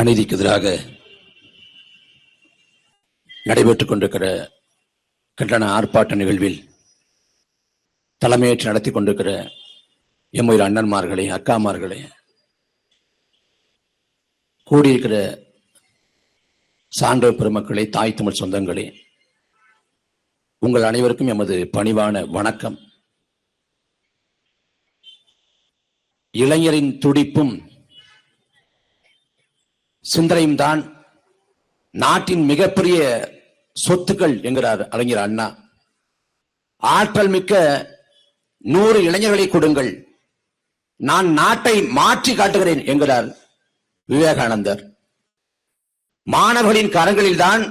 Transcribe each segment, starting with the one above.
அநீதிக்கு எதிராக நடைபெற்றுக் கொண்டிருக்கிற கண்டன ஆர்ப்பாட்ட நிகழ்வில் தலைமையேற்று நடத்தி கொண்டிருக்கிற எம்முயிர் அண்ணன்மார்களே, அக்காமார்களே, கூடியிருக்கிற சான்றோர் பெருமக்களே, தாய் தமிழ் சொந்தங்களே, உங்கள் அனைவருக்கும் எமது பணிவான வணக்கம். இளைஞரின் துடிப்பும் சிந்தனையும் தான் நாட்டின் மிகப்பெரிய சொத்துக்கள் என்கிறார் அறிஞர் அண்ணா. ஆற்றல் மிக்க 100 இளைஞர்களை கொடுங்கள், நான் நாட்டை மாற்றி காட்டுகிறேன் என்கிறார் விவேகானந்தர். மாணவர்களின் கரங்களில் தான்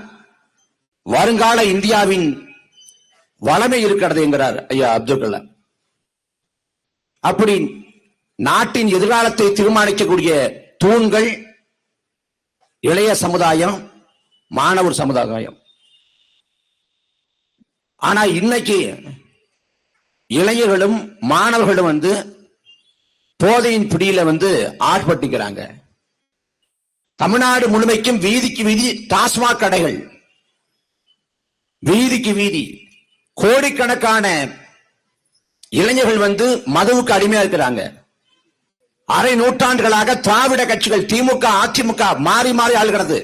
வருங்கால இந்தியாவின் வளமை இருக்கிறது என்கிறார் ஐயா அப்துல் கலாம். அப்படி நாட்டின் எதிர்காலத்தை தீர்மானிக்கக்கூடிய தூண்கள் இளைய சமுதாயம், மாணவர் சமுதாயம். ஆனா இன்னைக்கு இளைஞர்களும் மாணவர்களும் போதையின் பிடியில ஆட்பட்டுக்கிறாங்க. தமிழ்நாடு முழுமைக்கும் வீதிக்கு வீதி டாஸ்மாக் கடைகள், வீதிக்கு வீதி கோடிக்கணக்கான இளைஞர்கள் மதுவுக்கு அடிமையா இருக்கிறாங்க. அரை நூற்றாண்டுகளாக திராவிட கட்சிகள் திமுக, அதிமுக மாறி மாறி ஆளுகிறது.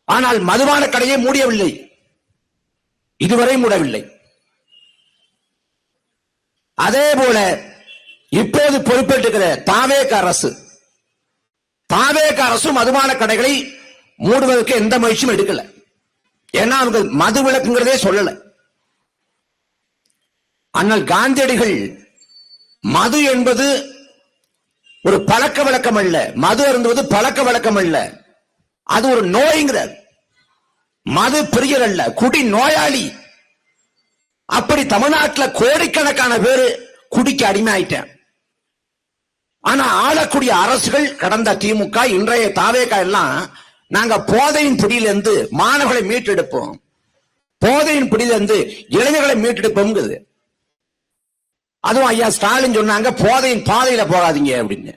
ஆனால் மதுபான கடையை மூடியவில்லை, இதுவரை மூடவில்லை. அதே போல இப்போது பொறுப்பேற்றுகிற தாவேக அரசு மதுபான கடைகளை மூடுவதற்கு எந்த முயற்சியும் எடுக்கல. ஏன்னா அவங்க மது விலக்குங்கிறதே சொல்லல. ஆனால் காந்தியடிகள் மது என்பது ஒரு பழக்க வழக்கம் அல்ல, மது அருந்துவது பழக்க வழக்கம் அல்ல, அது ஒரு நோய்ங்கிறார். மது பிரியர் அல்ல, குடி நோயாளி. அப்படி தமிழ்நாட்டில் கோடிக்கணக்கான பேரு குடிக்க அடிமையாயிட்டேன். ஆனா ஆளக்கூடிய அரசுகள், கடந்த திமுக, இன்றைய தாவேகா எல்லாம் நாங்க போதையின் பிடியிலிருந்து மாணவர்களை மீட்டெடுப்போம், போதையின் பிடியிலிருந்து இளைஞர்களை மீட்டெடுப்போம். அதுவும் ஐயா ஸ்டாலின் சொன்னாங்க போதையின் பாதையில போகாதீங்க அப்படின்னு.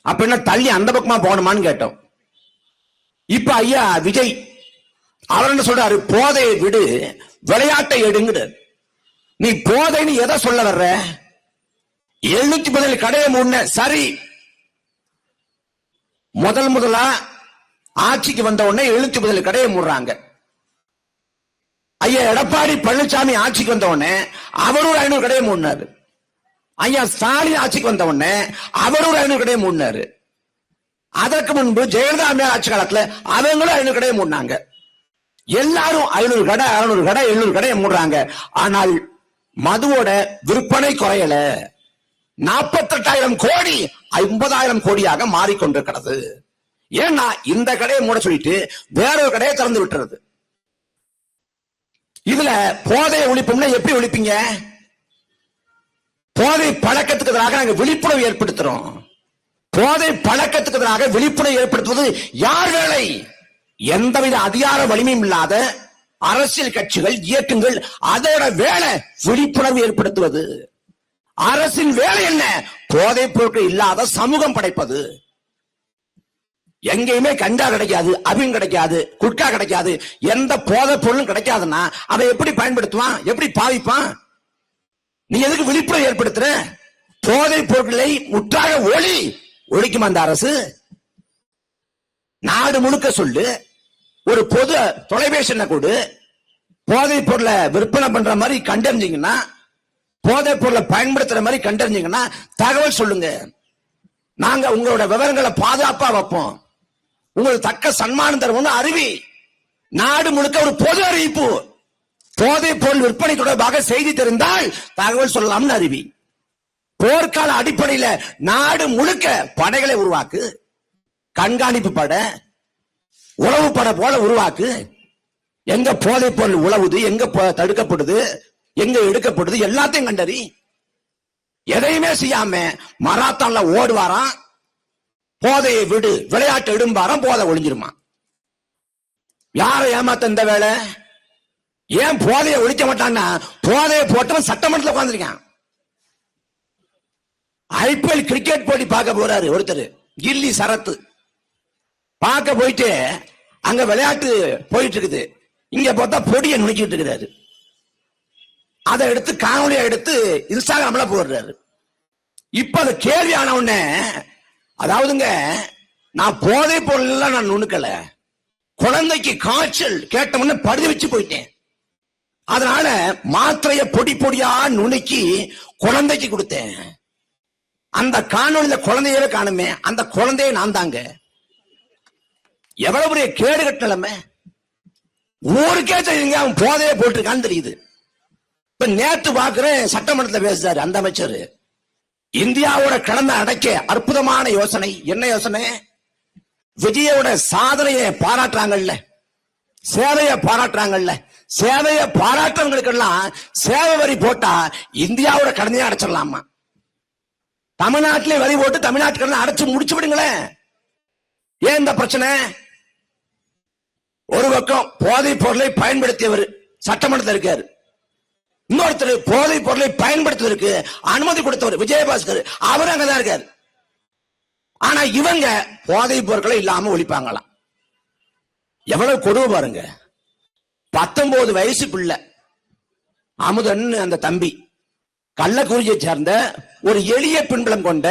அப்ப என்ன தள்ளி அந்த பக்கமா போகணுமான்னு கேட்டோம். இப்ப ஐயா விஜய் அவர் என்ன சொல்றாரு, போதையை விடு, விளையாட்டை எடுங்கிறார். நீ போதைன்னு எதை சொல்ல வர்ற? 717 கடையை மூடின சரி, முதலா ஆட்சிக்கு வந்த உடனே 717 கடையை மூடுறாங்க. ஐயா எடப்பாடி பழனிசாமி ஆட்சிக்கு வந்த உடனே அவர் ஒரு 500 கடையை மூடினாரு. ஐயா ஸ்டாலின் ஆட்சிக்கு வந்த உடனே அவர் ஒரு 500 கடையை மூடினாரு. அதற்கு முன்பு ஜெயலலிதா அம்மையார் ஆட்சி காலத்துல அவங்களும் 500 கடையை மூடினாங்க. எல்லாரும் 500 கடை 600 கடை 700 கடையை மூடுறாங்க. ஆனால் மதுவோட விற்பனை குறையல. 48,000 கோடி 50,000 கோடியாக மாறிக்கொண்டிருக்கிறது. ஏன்னா இந்த கடையை மூட சொல்லிட்டு வேறொரு கடையை திறந்து விட்டுறது. இதுல போதையை ஒழிப்போம்னா எப்படி ஒழிப்பீங்க? போதை பழக்கத்துக்கு எதிராக நாங்கள் விழிப்புணர்வு ஏற்படுத்துறோம். போதை பழக்கத்துக்கு எதிராக விழிப்புணர்வு ஏற்படுத்துவது யார் வேலை? எந்தவித அதிகார வலிமையும் இல்லாத அரசியல் கட்சிகள், இயக்கங்கள், அதோட வேலை விழிப்புணர்வு ஏற்படுத்துவது. அரசின் வேலை என்ன? போதைப் பொருட்கள் இல்லாத சமூகம் படைப்பது. எங்கேயுமே கஞ்சா கிடைக்காது, அபின் கிடைக்காது, குட்கா கிடைக்காது, எந்த போதை பொருளும் கிடைக்காதுன்னா அதை எப்படி பயன்படுத்துவான், எப்படி பாவிப்பான்? நீ எதுக்கு விழிப்புணர்வு ஏற்படுத்துற? போதை பொருட்களை முற்றாக ஒழிக்கும் அந்த அரசு. நாடு முழுக்க சொல்லு, ஒரு பொது தொலைபேசி கொடு, போதை பொருளை விற்பனை பண்ற மாதிரி கண்டறிஞ்சீங்கன்னா, போதை பொருளை பயன்படுத்துற மாதிரி கண்டறிஞ்சீங்கன்னா தகவல் சொல்லுங்க. நாங்க உங்களோட விவரங்களை பாதுகாப்பா வைப்போம், உங்களுக்கு தக்க சன்மானம் தருவோம்னு அறிவி. நாடு முழுக்க ஒரு பொது அறிவிப்பு, போதை பொருள் விற்பனை தொடர்பாக செய்தி தெரிந்தால் தகவல் சொல்லலாம்னு அறிவி. போர்க்கால அடிப்படையில நாடு முழுக்க படைகளை உருவாக்கு, கண்காணிப்பு படை, உளவு படை போல உருவாக்கு. எங்க போதை பொருள் உழவுது, எங்க தடுக்கப்படுது, எங்க எடுக்கப்படுது, எல்லாத்தையும் கண்டறி. எதையுமே செய்யாம மராத்தான்ல ஓடுவாராம், போதையை விடு, விளையாட்டு எடும்பாரம், போதை ஒளிஞ்சிருமா. யாரை ஏமாத்த இந்த வேலை? ஏன் போதையை ஒழிக்க மாட்டான்னா, போதையை போட்டவன் சட்டமன்றத்தில் உட்கார்ந்திருக்கான். IPL கிரிக்கெட் போட்டி பார்க்க போறாரு ஒருத்தர், கில்லி சரத்து. பார்க்க போயிட்டு அங்க விளையாட்டு போயிட்டு இருக்குது. இங்க பார்த்தா பொடியை நுணுக்கிட்டு இருக்கிறாரு. அதை எடுத்து காணொலியா எடுத்து இன்ஸ்டாகிராம்ல போடுறாரு. இப்ப அது கேள்வி ஆன உடனே, அதாவதுங்க, நான் போதை பொருள் நான் நுணுக்கல, குழந்தைக்கு காய்ச்சல் கேட்ட உடனே படுதி வச்சு போயிட்டேன். அதனால மாத்திரைய பொடி பொடியா நுணுக்கி குழந்தைக்கு கொடுத்தேன். அந்த காணொலியில குழந்தையவே காணுமே, அந்த குழந்தைய நான் தாங்க. எவ்வளவு பெரிய கேடு கட்ட நிலைமை. ஊருக்கே தெரியுங்க அவன் போதையே போட்டிருக்கான்னு தெரியுது. இப்ப நேற்று பாக்குறேன் சட்டமன்றத்தில் பேசுறாரு அந்த அமைச்சர். இந்தியாவோட கடந்த அடைக்க அற்புதமான யோசனை. என்ன யோசனை? விஜயோட சாதனையை பாராட்டுறாங்கல்ல, சேவையை பாராட்டுறாங்கல்ல, சேவையை பாராட்டுறவங்களுக்கெல்லாம் சேவை வரி போட்டா இந்தியாவோட கடனையை அடைச்சிடலாமா? தமிழ்நாட்டிலே வரி போட்டு தமிழ்நாட்டுக்கு அடைச்சு முடிச்சு விடுங்களேன். ஏன் இந்த பிரச்சனை? ஒரு பக்கம் போதைப் பொருளை பயன்படுத்தியவர் சட்டமன்றத்தில் இருக்காரு, இன்னொருத்தர் போதைப் பொருளை பயன்படுத்துவதற்கு அனுமதி கொடுத்தவர் விஜயபாஸ்கர், அவர் அங்கதான் இருக்காரு. ஆனா இவங்க போதைப் பொருட்களை இல்லாம ஒழிப்பாங்களாம். எவ்வளவு கொடுமை பாருங்க. 19 வயசு பிள்ளை அமுதன் அந்த தம்பி, கள்ளக்குறிச்சியை சேர்ந்த ஒரு எளிய பின்புலம் கொண்ட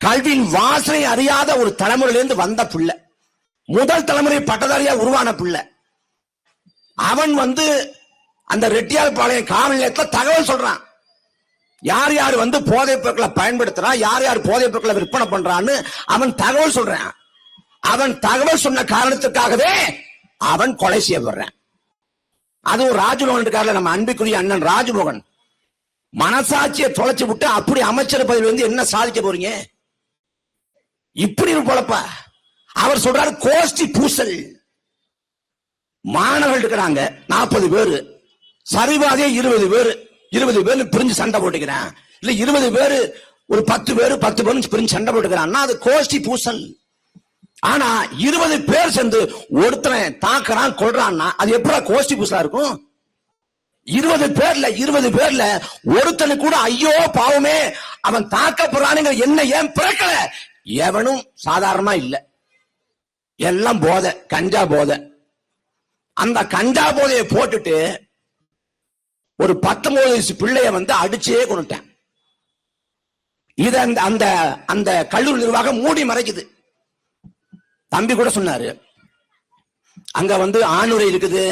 கல்வியின் வாசனை அறியாத ஒரு தலைமுறையிலிருந்து வந்த பிள்ளை, முதல் தலைமுறை பட்டதாரியா உருவான பிள்ளை. அவன் அந்த ரெட்டியார்பாளையம் காவல் நிலையத்தில் தகவல் சொல்றான். யார் யார் போதைப் பொருட்களை பயன்படுத்துறான், யார் யார் போதைப் பொருட்களை விற்பனை பண்றான்னு அவன் தகவல் சொல்றான். அவன் தகவல் சொன்ன காரணத்துக்காகவே அவன் கொலை செய்யப்படுறான். அதுவும் ராஜ்மோகன் இருக்கார்ல, நம்ம அன்பிற்குரிய அண்ணன் ராஜ்மோகன், மனசாட்சியை தொலைச்சு விட்டு அப்படி அமைச்சர் பதவி என்ன சாதிக்க போறீங்க? இப்படி ஒரு பொழப்பா? அவர் சொல்றாரு கோஷ்டி பூசல். மாணவர்கள் இருக்கிறாங்க 40 பேரு, சரிவாதே 20 பேரு, 20 பேர் பிரிஞ்சு சண்டை போட்டுக்கிறான். இல்ல 20 பேரு ஒரு 10 பேரு 10 பேரு பிரிஞ்சு சண்டை போட்டுக்கிறான், அது கோஷ்டி பூசல். ஆனா 20 பேர் சேர்ந்து ஒருத்தனை தாக்குறான் கொள்றான்னா அது எப்படி கோஷ்டி பூசலா இருக்கும்? 20 பேர்ல ஒருத்தனு கூட ஐயோ பாவமே அவன் தாக்கப்படுறானுங்க என்ன ஏன் பிறக்கல எவனும் சாதாரணமா இல்ல. எல்லாம் போதை, கஞ்சா போதை. அந்த கஞ்சா போதையை போட்டுட்டு ஒரு 19 வயசு பிள்ளைய அடிச்சே கொண்டுட்டேன். இத அந்த அந்த கல்லூரி நிர்வாகம் மூடி மறைக்குது. தம்பி கூட சொன்னாரு, அங்க ஆணுரை இருக்குது,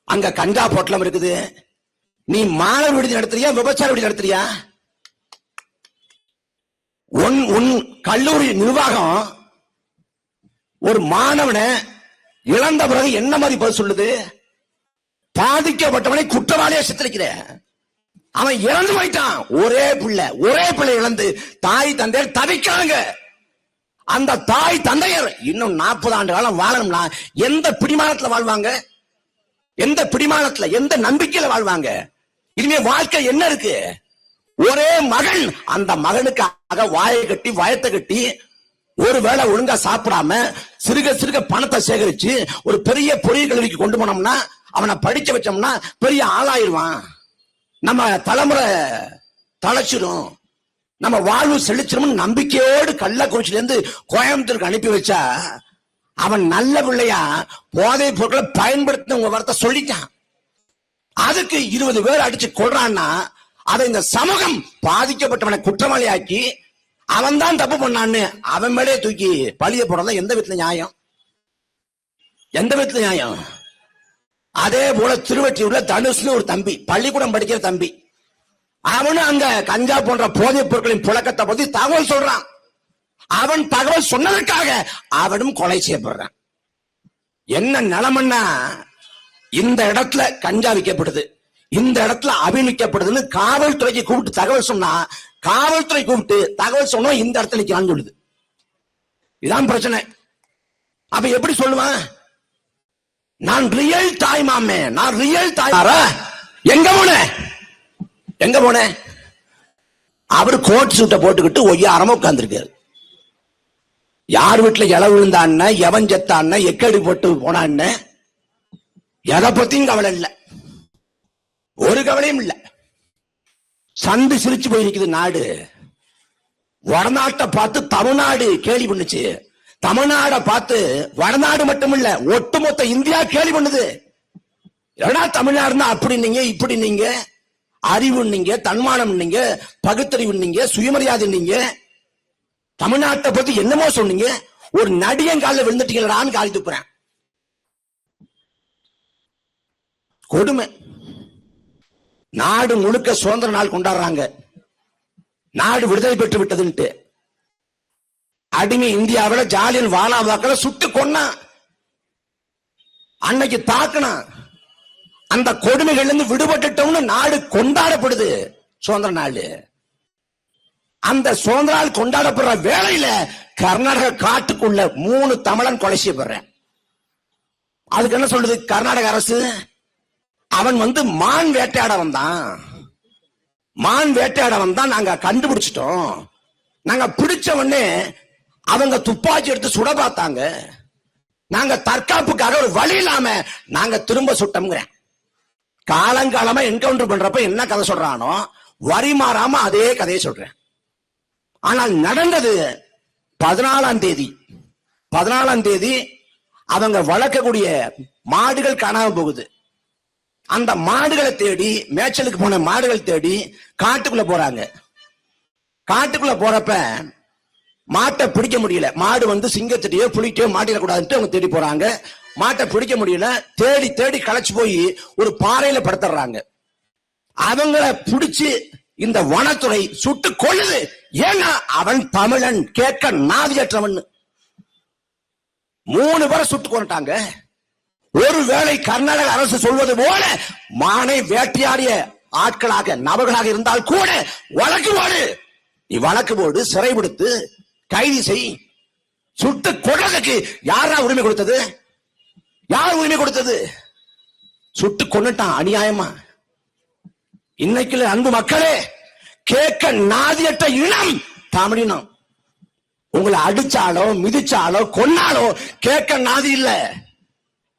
அங்க கஞ்சா பொட்டலம் இருக்குது, நீ மாணவர் விடுதி நடத்துறியா விபச்சார விடுதி நடத்துறியா? உன் கல்லூரி நிர்வாகம் ஒரு மாணவனை இழந்த பிறகு என்ன மாதிரி பதில் சொல்லுது? பாதிக்கப்பட்டவனை குற்றவாளியா சித்தரிக்கிற. அவன் இறந்து போயிட்டான், ஒரே பிள்ளை இழந்து தாய் தந்தையர் தவிக்கிறாங்க. அந்த தாய் தந்தையர் இன்னும் 40 ஆண்டு காலம் வாழணும்னா எந்த பிடிமானத்துல வாழ்வாங்க? எந்த பிடிமானத்துல, எந்த நம்பிக்கையில வாழ்வாங்க? இனிமே வாழ்க்கை என்ன இருக்கு? ஒரே மகன், அந்த மகனுக்காக வாயை கட்டி வயத்தை கட்டி ஒருவேளை ஒழுங்கா சாப்பிடாம சிறுக பணத்தை சேகரிச்சு ஒரு பெரிய பொறியியல் கல்விக்கு கொண்டு போனோம்னா அவனை படிக்க வச்சோம்னா பெரிய ஆளாயிருவான். நம்ம தலைமுறை தழைச்சிரும், நம்ம வாழ்வு செழிச்சிரும் நம்பிக்கையோடு கள்ளக்குறிச்சியில இருந்து கோயம்புத்தூருக்கு அனுப்பி வச்சா அவன் நல்ல பிள்ளையா போதைப் பொருட்களை பயன்படுத்த உங்க வார்த்தை சொல்லிட்டான். அதுக்கு 20 பேர் அடிச்சு கொள்றான்னா அதை இந்த சமூகம் பாதிக்கப்பட்டவனை குற்றவாளி ஆக்கி அவன் தான் தப்பு பண்ணான்னு அவன் மேலே தூக்கி பழிய போடுறதா எந்த விதத்துல நியாயம்? எந்த விதத்துல நியாயம்? அதே போல திருவற்றியூர்ல தனுஷ்னு ஒரு தம்பி, பள்ளிக்கூடம் படிக்கிற தம்பி, அவனும் அங்க கஞ்சா போன்ற போதைப் பொருட்களின் புழக்கத்தை பத்தி தகவல் சொல்றான். அவன் தகவல் சொன்னதற்காக அவனும் கொலை செய்யப்படுறான். என்ன நிலைமைன்னா, இந்த இடத்துல கஞ்சா விற்கப்படுது, இந்த இடத்துல அபிநயிக்கப்படுதுன்னு காவல்துறைக்கு கூப்பிட்டு தகவல் சொன்னா, காவல்துறை கூப்பிட்டு தகவல் சொன்னா இந்த இடத்துல நிற்கிறான்னு சொல்லுது. இதான் பிரச்சனை. அப்ப எப்படி சொல்லுவான்? நான் ரியல் தாய் மாமே, நான் ரியல் தாய். எங்க போன அவரு கோட் சூட்டை போட்டுக்கிட்டு ஒய்யாரமா உட்கார்ந்துருக்காரு. யார் வீட்டுல இளவு விழுந்தான்னு, எவன் செத்தான்னு, எக்கடி போட்டு போனான்னு எதை பத்தியும் கவலை இல்ல, ஒரு கவலையும் இல்ல. சந்து சிரிச்சு போயிருக்குது நாடு. வடநாட்டை பார்த்து தமிழ்நாடு கேலி பண்ணுச்சு, தமிழ்நாட பார்த்து வடநாடு மட்டுமில்ல ஒட்டுமொத்த இந்தியா கேள்வி பண்ணுது. ஏன்னா தமிழ்நாடுனா அப்படி நீங்க இப்படி நீங்க அறிவு நீங்க தன்மானம் நீங்க பகுத்தறிவு நீங்க சுயமரியாதை நீங்க தமிழ்நாட்டை பத்தி என்னமோ சொன்னீங்க. ஒரு நடிகங்கால விழுந்துட்டீங்களான்னு காலி துப்புறேன். கொடுமை. நாடு முழுக்க சுதந்திர நாள் கொண்டாடுறாங்க. நாடு விடுதலை பெற்று விட்டதுன்ட்டு அடிமை இந்தியாவில் ஜாலியன் வாலாபாக்களை சுட்டு கொன்னா அன்னைக்கு தாக்குனா அந்த கொடுமைகள் இருந்து விடுபட்டுட்டோம்னு நாடு கொண்டாடப்படுது சுதந்திர நாள். அந்த சுதந்திர நாள் கொண்டாடப்படுற வேளையில கர்நாடக காட்டுக்குள்ள 3 தமிழன் கொலை செய்யப்படுறேன். அதுக்கு என்ன சொல்லுது கர்நாடக அரசு? அவன் மான் வேட்டையாட வந்தான். மான் வேட்டையாட வந்தான். நாங்க கண்டுபிடிச்சிட்டோம். நாங்க பிடிச்ச உடனே அவங்க துப்பாக்கி எடுத்து சுட பார்த்தாங்க. நாங்க தற்காப்புக்காக ஒரு வழி இல்லாம நாங்க திரும்ப சுட்டோம்ங்கிறேன். காலங்காலமா என்கவுண்டர் பண்றப்ப என்ன கதை சொல்றானோ வரி மாறாம அதே கதையை சொல்றேன். ஆனால் நடந்தது 14ஆம் தேதி. 14ஆம் தேதி அவங்க வளர்க்கக்கூடிய மாடுகள் காணாம போகுது. அந்த மாடுகளை தேடி, மேய்ச்சலுக்கு போன மாடுகள் தேடி காட்டுக்குள்ள போறாங்க. காட்டுக்குள்ள போறப்ப மாட்டை பிடிக்க முடியல. மாடு சிங்கத்திட்டயோ புலிட்டையோ மாட்டிடக்கூடாதுன்ட்டு அவங்க தேடி போறாங்க. மாட்டை பிடிக்க முடியல. தேடி தேடி களைச்சு போய் ஒரு பாறையில படுத்துறாங்க. அவங்கள பிடிச்சு இந்த வனத்துறை சுட்டு கொள்ளுது. ஏன்னா அவன் தமிழன், கேட்க நாதியற்றவன். 3 பேரை சுட்டு கொண்டுட்டாங்க. ஒருவேளை கர்நாடக அரசு சொல்வது போல மானை வேட்டையாடிய ஆட்களாக நபர்களாக இருந்தால் கூட வழக்கு போடு, நீ வழக்கு போடு, சிறைப்படுத்து, கைது செய். சுட்டு கொள்றதுக்கு யாரா உரிமை கொடுத்தது? யார் உரிமை கொடுத்தது? சுட்டு கொண்டுட்டான் அநியாயமா. இன்னைக்கு அன்பு மக்களே, கேட்க நாதியற்ற இனம் தமிழினம். உங்களை அடிச்சாலோ மிதிச்சாலோ கொன்னாலோ கேட்க நாதி இல்ல.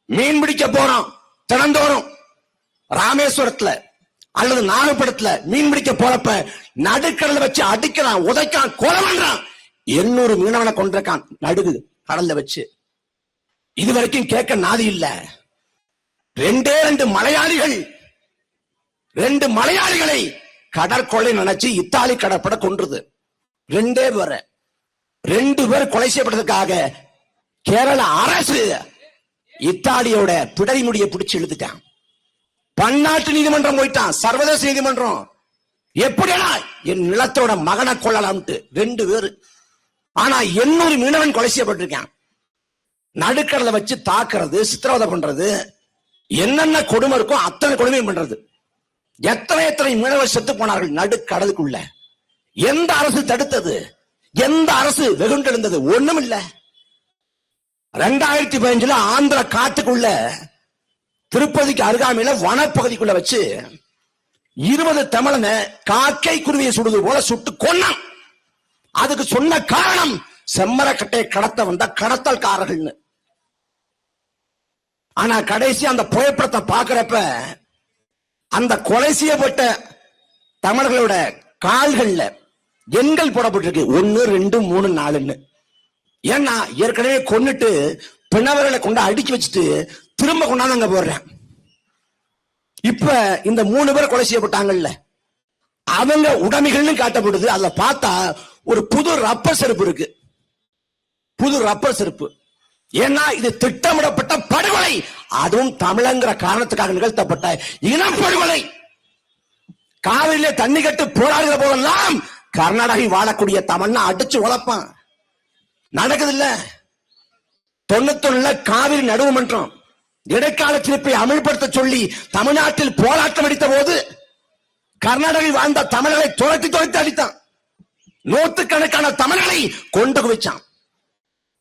மீன் பிடிக்க போறோம் தினந்தோறும் ராமேஸ்வரத்துல அல்லது நாகப்படத்துல மீன் பிடிக்க போறப்ப நடுக்கடல வச்சு அடிக்கிறான், உதைக்கான், கொலை பண்றான். 800 மீனவனை கொண்டிருக்கான் நடுகு கடல்ல வச்சு. இதுவரைக்கும் கேட்க நாதி இல்ல. 2 மலையாளிகளை கடற்கொலை நினைச்சு இத்தாலி கடற்பட கொன்றது. 2 பேர் கொலை செய்யப்பட்டதுக்காக கேரள அரசு இத்தாலியோட பிடை முடிய பிடிச்சு இழுத்துட்டான். பன்னாட்டு நீதிமன்றம் போயிட்டான், சர்வதேச நீதிமன்றம். எப்படியா என் நிலத்தோட மகனை கொள்ளலாம்ட்டு 2 பேரு. ஆனா 800 மீனவன் கொலை செய்யப்பட்டிருக்கான். நடுக்கடலை வச்சு தாக்குறது, சித்திரவதை பண்றது, என்னென்ன கொடுமை இருக்கும் அத்தனை கொடுமையும் பண்றது. எத்தனை மீனவர் செத்து போனார்கள் நடுக்கடலுக்குள்ள. எந்த அரசு தடுத்தது? எந்த அரசு வெகுண்டெழுந்தது? ஒண்ணும் இல்ல. 2015 ஆந்திர காட்டுக்குள்ள திருப்பதிக்கு அருகாமையில வனப்பகுதிக்குள்ள வச்சு 20 தமிழனை காக்கை குருவியை சுடுவது போல சுட்டு கொன்னான். அதுக்கு சொன்ன காரணம் செம்மரக்கட்டையை கடத்த வந்த கடத்தல்காரர்கள். ஆனா கடைசி அந்த புகைப்படத்தை பாக்குறப்ப அந்த கொலை செய்யப்பட்ட தமிழர்களோட கால்கள்ல எண்கள் போடப்பட்டிருக்கு. 1, 2, 3, 4. ஏன்னா ஏற்கனவே கொன்னுட்டு பிணவர்களை கொண்டு அடுக்கி வச்சுட்டு திரும்ப கொண்டாந்து அங்க போடுறேன். இப்ப இந்த 3 பேர் கொலை செய்யப்பட்டாங்கல்ல, அவங்க உடைமைகள்னு காட்டப்படுது. அதுல பார்த்தா ஒரு புது ரப்பர் செருப்பு இருக்கு. புது ரப்பர் செருப்பு. ஏன்னா இது திட்டமிடப்பட்ட படுகொலை. அதுவும் தமிழங்கிற காரணத்துக்காக நிகழ்த்தப்பட்ட இனப்படுகொலை. காவிரியில தண்ணி கட்டு போராடுகிற போதெல்லாம் கர்நாடகை வாழக்கூடிய தமிழ்னா அடிச்சு உழப்பான். நடக்குது இல்ல. 91 காவிரி நடுவமன்றம் இடைக்கால தீர்ப்பை அமல்படுத்த சொல்லி தமிழ்நாட்டில் போராட்டம் அடித்த போது கர்நாடகை வாழ்ந்த தமிழர்களை துரத்தி அடித்தான். 100கணக்கான தமிழர்களை கொண்டு குவிச்சான்.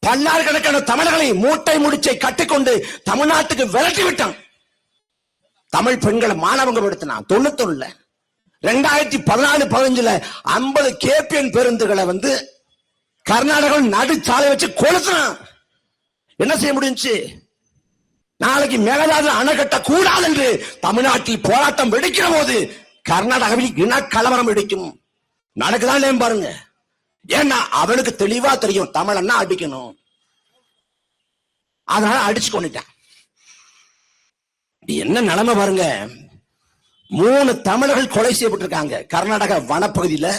பல்லாயிரக்கணக்கான தமிழர்களை மூட்டை முடிச்சை கட்டிக்கொண்டு தமிழ்நாட்டுக்கு விரட்டி விட்டான். தமிழ் பெண்களை மானவங்கப்படுத்தினான். 91 2014-15 50 KPN பேருந்துகளை கர்நாடகா நடுச்சாலை வச்சு கொளுத்தினான். என்ன செய்ய முடிஞ்சு? நாளைக்கு மேகதாது அணை கட்ட கூடாது என்று தமிழ்நாட்டில் போராட்டம் வெடிக்கிற போது கர்நாடகாவில் இனக்கலவரம் வெடிக்கும். நடக்குதான் பாருங்க. ஏன்னா அவனுக்கு தெளிவா தெரியும் தமிழன்னா அடிக்கணும். அதனால அடிச்சு கொண்டுட்டான். என்ன நிலைமை பாருங்க. 3 தமிழர்கள் கொலை செய்யப்பட்டிருக்காங்க. கர்நாடக வனப்பகுதியில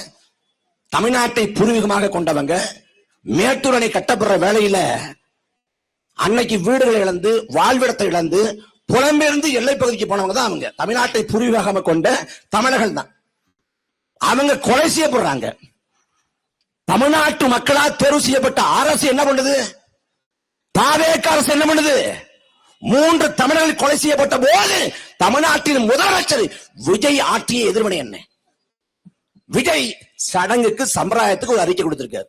தமிழ்நாட்டை பூர்வீகமாக கொண்டவங்க மேட்டூர் அணை கட்டப்படுற வேளையில அன்னைக்கு வீடுகளை இழந்து வாழ்விடத்தை இழந்து புலம்பெயர்ந்து எல்லை பகுதிக்கு போனவங்க தான் அவங்க. தமிழ்நாட்டை பூர்வீகமாக கொண்ட தமிழர்கள் தான் அவங்க கொலை செய்யப்படுறாங்க. தமிழ்நாட்டு மக்களால் தேர்வு செய்யப்பட்ட அரசு என்ன பண்ணுது? தாவேக அரசு என்ன பண்ணுது? 3 தமிழர்கள் கொலை செய்யப்பட்ட போது தமிழ்நாட்டின் முதலமைச்சர் விஜய் ஆற்றிய எதிர்வினை என்ன? விஜய் சடங்குக்கு சம்பிரதாயத்துக்கு ஒரு அறிக்கை கொடுத்திருக்காரு.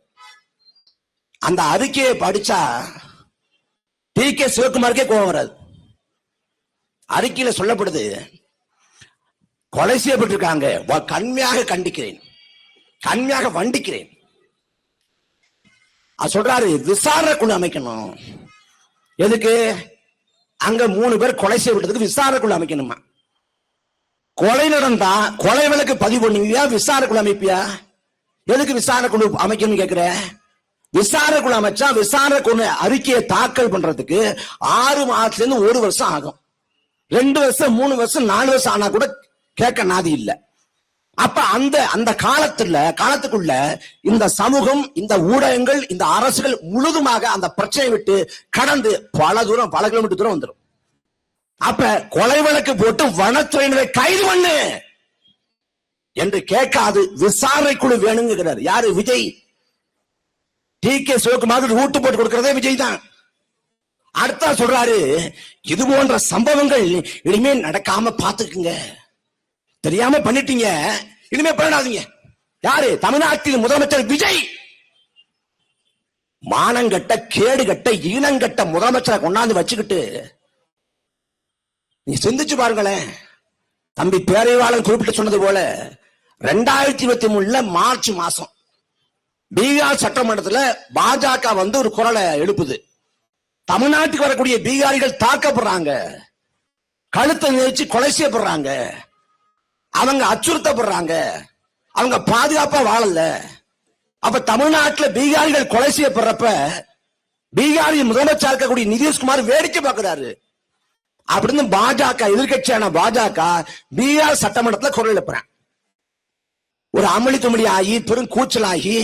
அந்த அறிக்கையை படிச்சா டி.கே. சிவகுமாருக்கே கோபம் வராது. அறிக்கையில சொல்லப்படுது, கொலை செய்யப்பட்டிருக்காங்க, கண்மையாக கண்டிக்கிறேன், கண்மையாக வண்டிக்கிறேன். சொல்றாரு விசாரணை குழு அமைக்கணும். எதுக்கு? அங்க 3 பேர் கொலை செய்யப்பட்டதுக்கு விசாரணை குழு அமைக்கணுமா? கொலை நடந்தா கொலை வழக்கு பதிவு பண்ணுவியா? விசாரணை குழு அமைப்பியா? எதுக்கு விசாரணை குழு அமைக்கணும்னு கேக்குற? விசாரணை குழு அமைச்சா விசாரணை குழு அறிக்கையை தாக்கல் பண்றதுக்கு 6 மாதத்துல இருந்து 1 வருஷம் ஆகும். 2 வருஷம் 3 வருஷம் 4 வருஷம் ஆனா கூட கேட்க நாதி இல்ல. அப்ப அந்த காலத்துக்குள்ள இந்த சமூகம், இந்த ஊடகங்கள், இந்த அரசுகள் முழுதுமாக அந்த பிரச்சனையை விட்டு கடந்து பல கிலோமீட்டர் தூரம் வந்துடும். அப்ப கொலை வழக்கு போட்டு வனத்துறையினரை கைது பண்ணு என்று கேட்காது விசாரணை குழு வேணுங்கிறார். யாரு? விஜய். டி.கே. சிவகுமார் ரூட்டு போட்டு கொடுக்கிறதே விஜய் தான். அடுத்தா சொல்றாரு, இது போன்ற சம்பவங்கள் இனிமே நடக்காம பாத்துக்குங்க. தெரியாம பண்ணிட்டீங்க, இனிமே பண்ணாதீங்க. யாரு? தமிழ்நாட்டின் முதலமைச்சர் விஜய். மானங்கட்ட கேடுகட்ட ஈனங்கட்ட முதலமைச்சரை கொண்டாந்து வச்சுக்கிட்டு நீ சிந்திச்சு பாருங்களேன். தம்பி பேரறிவாளன் குறிப்பிட்டு சொன்னது போல 2023 மார்ச் மாசம் பீகார் சட்டமன்றத்தில் பாஜக ஒரு குரலை எழுப்புது. தமிழ்நாட்டுக்கு வரக்கூடிய பீகாரிகள் தாக்கப்படுறாங்க, கழுத்தை நினைச்சு கொலை செய்யப்படுறாங்க, அவங்க அச்சுறுத்தப்படுறாங்க, அவங்க பாதுகாப்பா வாழல. அப்ப தமிழ்நாட்டில் பீகாரிகள் கொலை செய்யப்படுறப்ப பீகாரில் முதலமைச்சர் இருக்கக்கூடிய நிதிஷ்குமார் வேடிக்கை பார்க்கிறாரு. அப்படின்னு பாஜக எதிர்கட்சியான பாஜக பீகார் சட்டமன்றத்தில் குரல் எழுப்புறான். ஒரு அமளி துமளி ஆகி பெரும் கூச்சலாகி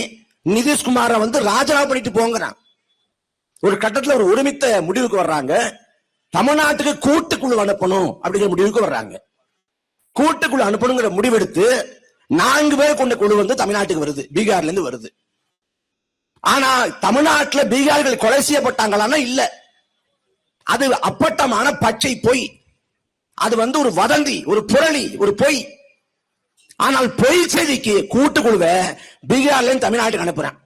நிதிஷ்குமார ராஜினாமா பண்ணிட்டு போங்கிறான். ஒரு கட்டத்தில் ஒரு ஒருமித்த முடிவுக்கு வர்றாங்க. தமிழ்நாட்டுக்கு கூட்டுக்குழு அனுப்பணும் அப்படிங்கிற முடிவுக்கு வர்றாங்க. கூட்டுக்குழு அனுப்பணுங்கிற முடிவெடுத்து 4 பேர் கொண்ட குழு தமிழ்நாட்டுக்கு வருது, பீகார்ல இருந்து வருது. ஆனா தமிழ்நாட்டில் பீகார்கள் கொலை செய்யப்பட்டாங்களான்னா இல்ல, அது அப்பட்டமான பச்சை பொய். அது ஒரு வதந்தி, ஒரு புரளி, ஒரு பொய். ஆனால் பொய் செய்திக்கு கூட்டுக்குழுவை பீகார்ல இருந்து தமிழ்நாட்டுக்கு அனுப்புறான்.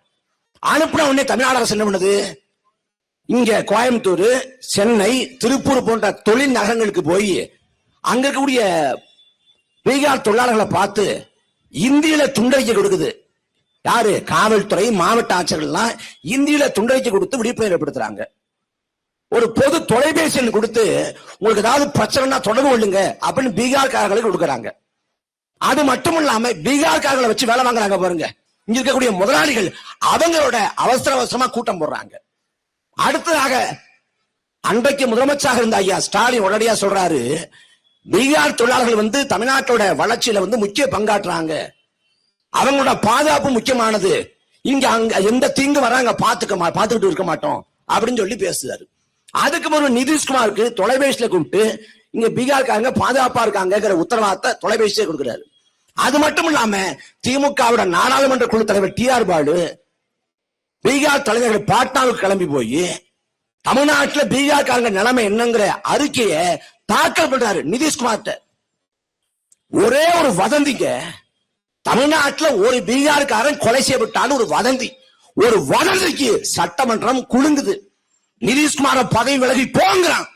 அனுப்புன உடனே தமிழ்நாடு அரசு என்ன பண்ணுது? இங்க கோயம்புத்தூர், சென்னை, திருப்பூர் போன்ற தொழில் நகரங்களுக்கு போய் அங்க இருக்கக்கூடிய பீகார் தொழிலாளர்களை பார்த்து இந்தியில துண்டறிக்கை கொடுக்குது. யாரு? காவல்துறை, மாவட்ட ஆட்சியர்கள்லாம் இந்தியில துண்டறிக்கை கொடுத்து விழிப்புணர்வு ஏற்படுத்துறாங்க. ஒரு பொது தொலைபேசி எண் கொடுத்து உங்களுக்கு ஏதாவது பிரச்சனைனா தொடர்பு கொள்ளுங்க அப்படின்னு பீகார்காரர்களுக்கு கொடுக்குறாங்க. அது மட்டும் இல்லாம பீகார்காரர்களை வச்சு வேலை வாங்குறாங்க பாருங்க. இங்க இருக்கக்கூடிய முதலாளிகள் அவங்களோட அவசரமா கூட்டம் போடுறாங்க. அடுத்ததாக அன்றைக்கு முதலமைச்சராக இருந்த ஐயா ஸ்டாலின் உடனடியா சொல்றாரு, பீகார் தொழிலாளர்கள் தமிழ்நாட்டோட வளர்ச்சியில முக்கிய பங்காற்றுறாங்க, அவங்களோட பாதுகாப்பு முக்கியமானது, இங்க அங்க எந்த தீங்கு வராங்க பாத்துக்கிட்டு இருக்க மாட்டோம் அப்படின்னு சொல்லி பேசுறாரு. அதுக்கு ஒரு நிதிஷ்குமாருக்கு தொலைபேசியில கூப்பிட்டு இங்க பீகார்காரங்க பாதுகாப்பா இருக்காங்கிற உத்தரவாதத்தை தொலைபேசியே கொடுக்கிறாரு. அது மட்டும் இல்லாம திமுகவோட நாடாளுமன்ற குழு தலைவர் டி.ஆர். பாலு பீகார் தலைநகர் பாட்னாவுக்கு கிளம்பி போய் தமிழ்நாட்டில் பீகார்காரங்க நிலைமை என்னங்கிற அறிக்கையை தாக்கல் பண்றாரு நிதிஷ்குமார்ட்ட. ஒரே ஒரு வதந்திங்க, தமிழ்நாட்டில் ஒரு பீகார்காரன் கொலை செய்யப்பட்டாலும் ஒரு வதந்தி, ஒரு வதந்திக்கு சட்டமன்றம் குலுங்குது. நிதிஷ்குமார பதவி விலகி போங்கிறான்.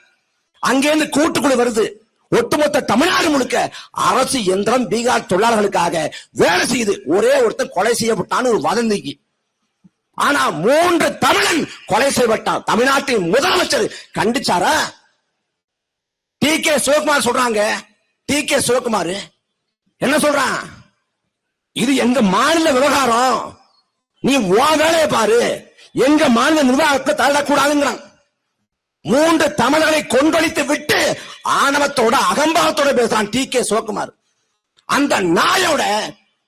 அங்கேருந்து கூட்டுக்குழு வருது. ஒட்டுமொத்த தமிழ்நாடு முழுக்க அரசு எந்திரம் பீகார் தொழிலாளர்களுக்காக வேலை செய்யுது. ஒரே ஒருத்தன் கொலை செய்யப்பட்டான்னு ஒரு வதந்திக்கு. ஆனா 3 தமிழன் கொலை செய்யப்பட்டான். தமிழ்நாட்டின் முதலமைச்சர் கண்டிச்சாரா? டி.கே. சிவகுமார் சொல்றாங்க. டி.கே. சிவகுமார் என்ன சொல்றான்? இது எங்க மாநில விவகாரம், நீ உன் வேலையை பாரு, எங்க மாநில நிர்வாகத்தை தள்ளக்கூடாதுங்கிறான். 3 தமிழர்களை கொன்றொழித்து விட்டு ஆணவத்தோட அகம்பாவத்தோட பேசுறான் டி.கே. சிவகுமார். அந்த நாயோட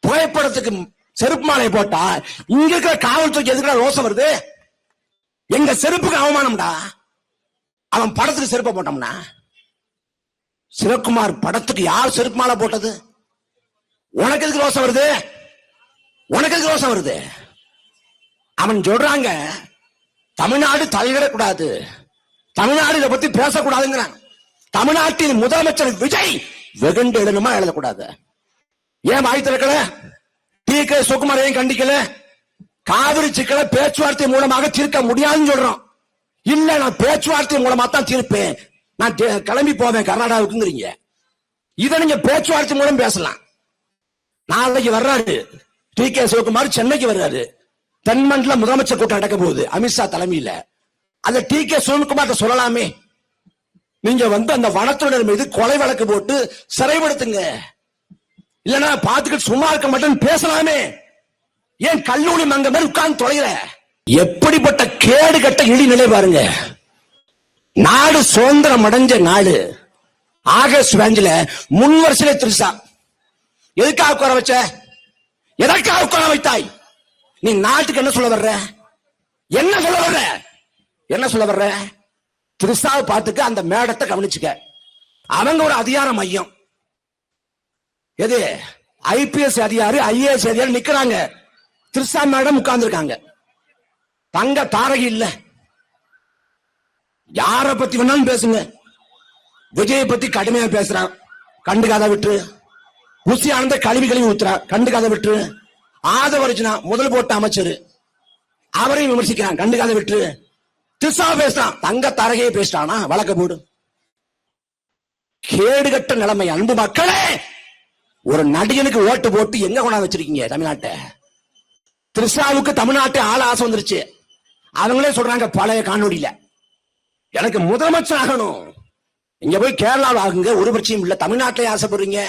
புகைப்படத்துக்கு செருப்பு மாலை போட்டா இங்க இருக்கிற காவல்துறைக்கு எதுக்குற ரோசம் வருது? எங்க செருப்புக்கு அவமானம்டா. அவன் படத்துக்கு செருப்ப போட்டோம்னா, சிவகுமார் படத்துக்கு யார் செருப்பு மாலை போட்டது? உனக்கு எதுக்கு ரோசம் வருது? உனக்கு எதுக்கு ரோசம் வருது? அவன் சொல்றாங்க தமிழ்நாடு தலையிடக்கூடாது, தமிழ்நாடு இதை பத்தி பேசக்கூடாதுங்கிறான். தமிழ்நாட்டின் முதலமைச்சர் விஜய் வெகுண்டு எழுதுமா எழுதக்கூடாது. ஏன் வாய் திறக்கல? டி.கே. சிவகுமார் ஏன் கண்டிக்கல? காவிரி சிக்கலை பேச்சுவார்த்தை மூலமாக தீர்க்க முடியாதுன்னு சொல்றோம். இல்ல, நான் பேச்சுவார்த்தை மூலமா தான் தீர்ப்பேன், நான் கிளம்பி போவேன் கர்நாடகாவுக்குங்கிறீங்க. இதை நீங்க பேச்சுவார்த்தை மூலம் பேசலாம். நாளைக்கு வர்றாரு டி.கே. சிவகுமார், சென்னைக்கு வர்றாரு. தென்மண்டல முதலமைச்சர் கூட்டம் நடக்க போகுது அமித்ஷா தலைமையில. அந்த டி.கே. சிவகுமார் சொல்லலாமே, நீங்க அந்த வனத்துறையினர் மீது கொலை வழக்கு போட்டு சிறைப்படுத்துங்க, இல்லனா பாத்துக்கிட்டு சும்மா இருக்க மாட்டேன்னு பேசலாமே. ஏன் கல்லூரி மங்க மாதிரி உட்கார்ந்து தொலைகிற? எப்படிப்பட்ட கேடு கட்ட இழிநிலை பாருங்க. நாடு சுதந்திரம் அடைஞ்ச நாடு. ஆகஸ்ட் 5 முன் வருஷத்துல திருசா எதுக்காக உட்கார வச்ச? எதற்காக உட்கார வைத்தாய்? நீ நாட்டுக்கு என்ன சொல்ல வர்ற? என்ன சொல்ல வர்ற? என்ன சொல்ல வர்ற? திருசாவை பார்த்துக்க, அந்த மேடத்தை கவனிச்சுக்க. அவங்க ஒரு அதிகார மையம். எது? ஐபிஎஸ் அதிகாரி, ஐஏஎஸ் அதிகாரி நிக்கிறாங்க. திருசா மேடம் உட்கார்ந்து இருக்காங்க. தங்க தாரகி இல்ல. யார பத்தி வேணாலும் பேசுங்க. விஜயை பத்தி கடுமையா பேசுறான், கண்டுக்காத விட்டு. புசி ஆனந்த கழுவி ஊத்துறான், கண்டுக்காத விட்டு. ஆதவர்ஜுனா முதல் போட்ட அமைச்சர், அவரையும் விமர்சிக்கிறான், கண்டுக்காத விட்டு. திருசா பேசுறான், தங்க தரகையை பேசிட்டானா வழக்க போடு. கேடுகட்ட நிலைமை. அன்பு மக்களே, ஒரு நடிகனுக்கு ஓட்டு போட்டு எங்க கொண்டா வச்சிருக்கீங்க தமிழ்நாட்டை? திருசாவுக்கு தமிழ்நாட்டை ஆள ஆசை வந்துருச்சு. அவங்களே சொல்றாங்க பழைய காணொலியில, எனக்கு முதலமைச்சர் ஆகணும். இங்க போய் கேரளாவில் ஆகுங்க, ஒரு பிரச்சனையும் இல்ல. தமிழ்நாட்டிலே ஆசைப்படுறீங்க.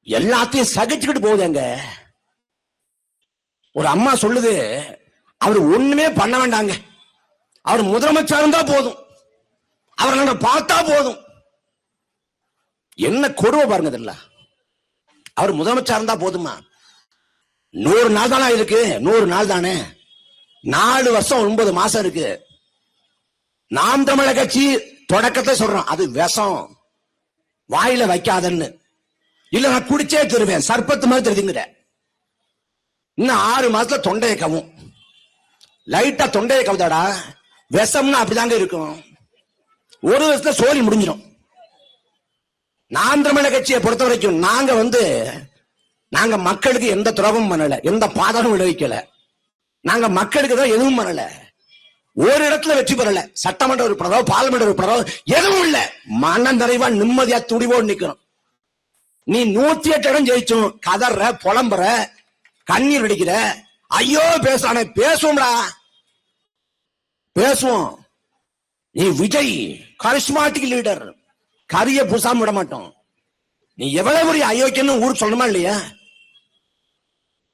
எல்லாத்தையும் சகிச்சுக்கிட்டு போகுதுங்க. ஒரு அம்மா சொல்லுது, அவர் ஒண்ணுமே பண்ண வேண்டாங்க, அவர் முதலமைச்சர் இருந்தா போதும், அவரை நாங்க பார்த்தா போதும். என்ன கொடுமை பாருங்க. தெரியல, அவர் முதலமைச்சர் இருந்தா போதுமா? 100 நாள் தானே இருக்கு. 100 நாள் தானே, 4 வருஷம் 9 மாசம் இருக்கு. நாம் தமிழர் கட்சி தொடக்கத்தை சொல்றோம், அது விஷம், வாயில வைக்காதன்னு. இல்ல, நான் குடிச்சே தருவேன், சர்பத்து மாதிரி தெரியுங்கிற. இன்னும் 6 மாசத்துல தொண்டையை கவும். லைட்டா தொண்டையை கவுதாடா. விஷம்னா அப்படிதாங்க இருக்கும். 1 வருஷத்துல சோழி முடிஞ்சிடும். நாம் தமிழர் கட்சியை பொறுத்த வரைக்கும் நாங்க மக்களுக்கு எந்த துரோகமும் பண்ணல, எந்த பாதகமும் விளைவிக்கல. நாங்க மக்களுக்கு தான் எதுவும் பண்ணல. ஒரு இடத்துல வெற்றி பெறல, சட்டமன்ற உறுப்பினரோ பார்லிமெண்ட் உறுப்பினரோ எதுவும் இல்ல. மன நிறைவா நிம்மதியா துடிவோடு நிக்கணும். நீ 108 இடம் ஜெயிச்சும் கதற, புலம்புற, கண்ணீர் வெடிக்கிற. ஐயோ பேசுறானே, பேசுவோம்டா, பேசுவோம். நீ விஜய் கரிஸ்மாட்டிக் லீடர், கரிய பூசாம விட மாட்டோம். நீ எவ்வளவு பெரிய அயோக்கியன்னு ஊருக்கு சொல்லணுமா இல்லையா?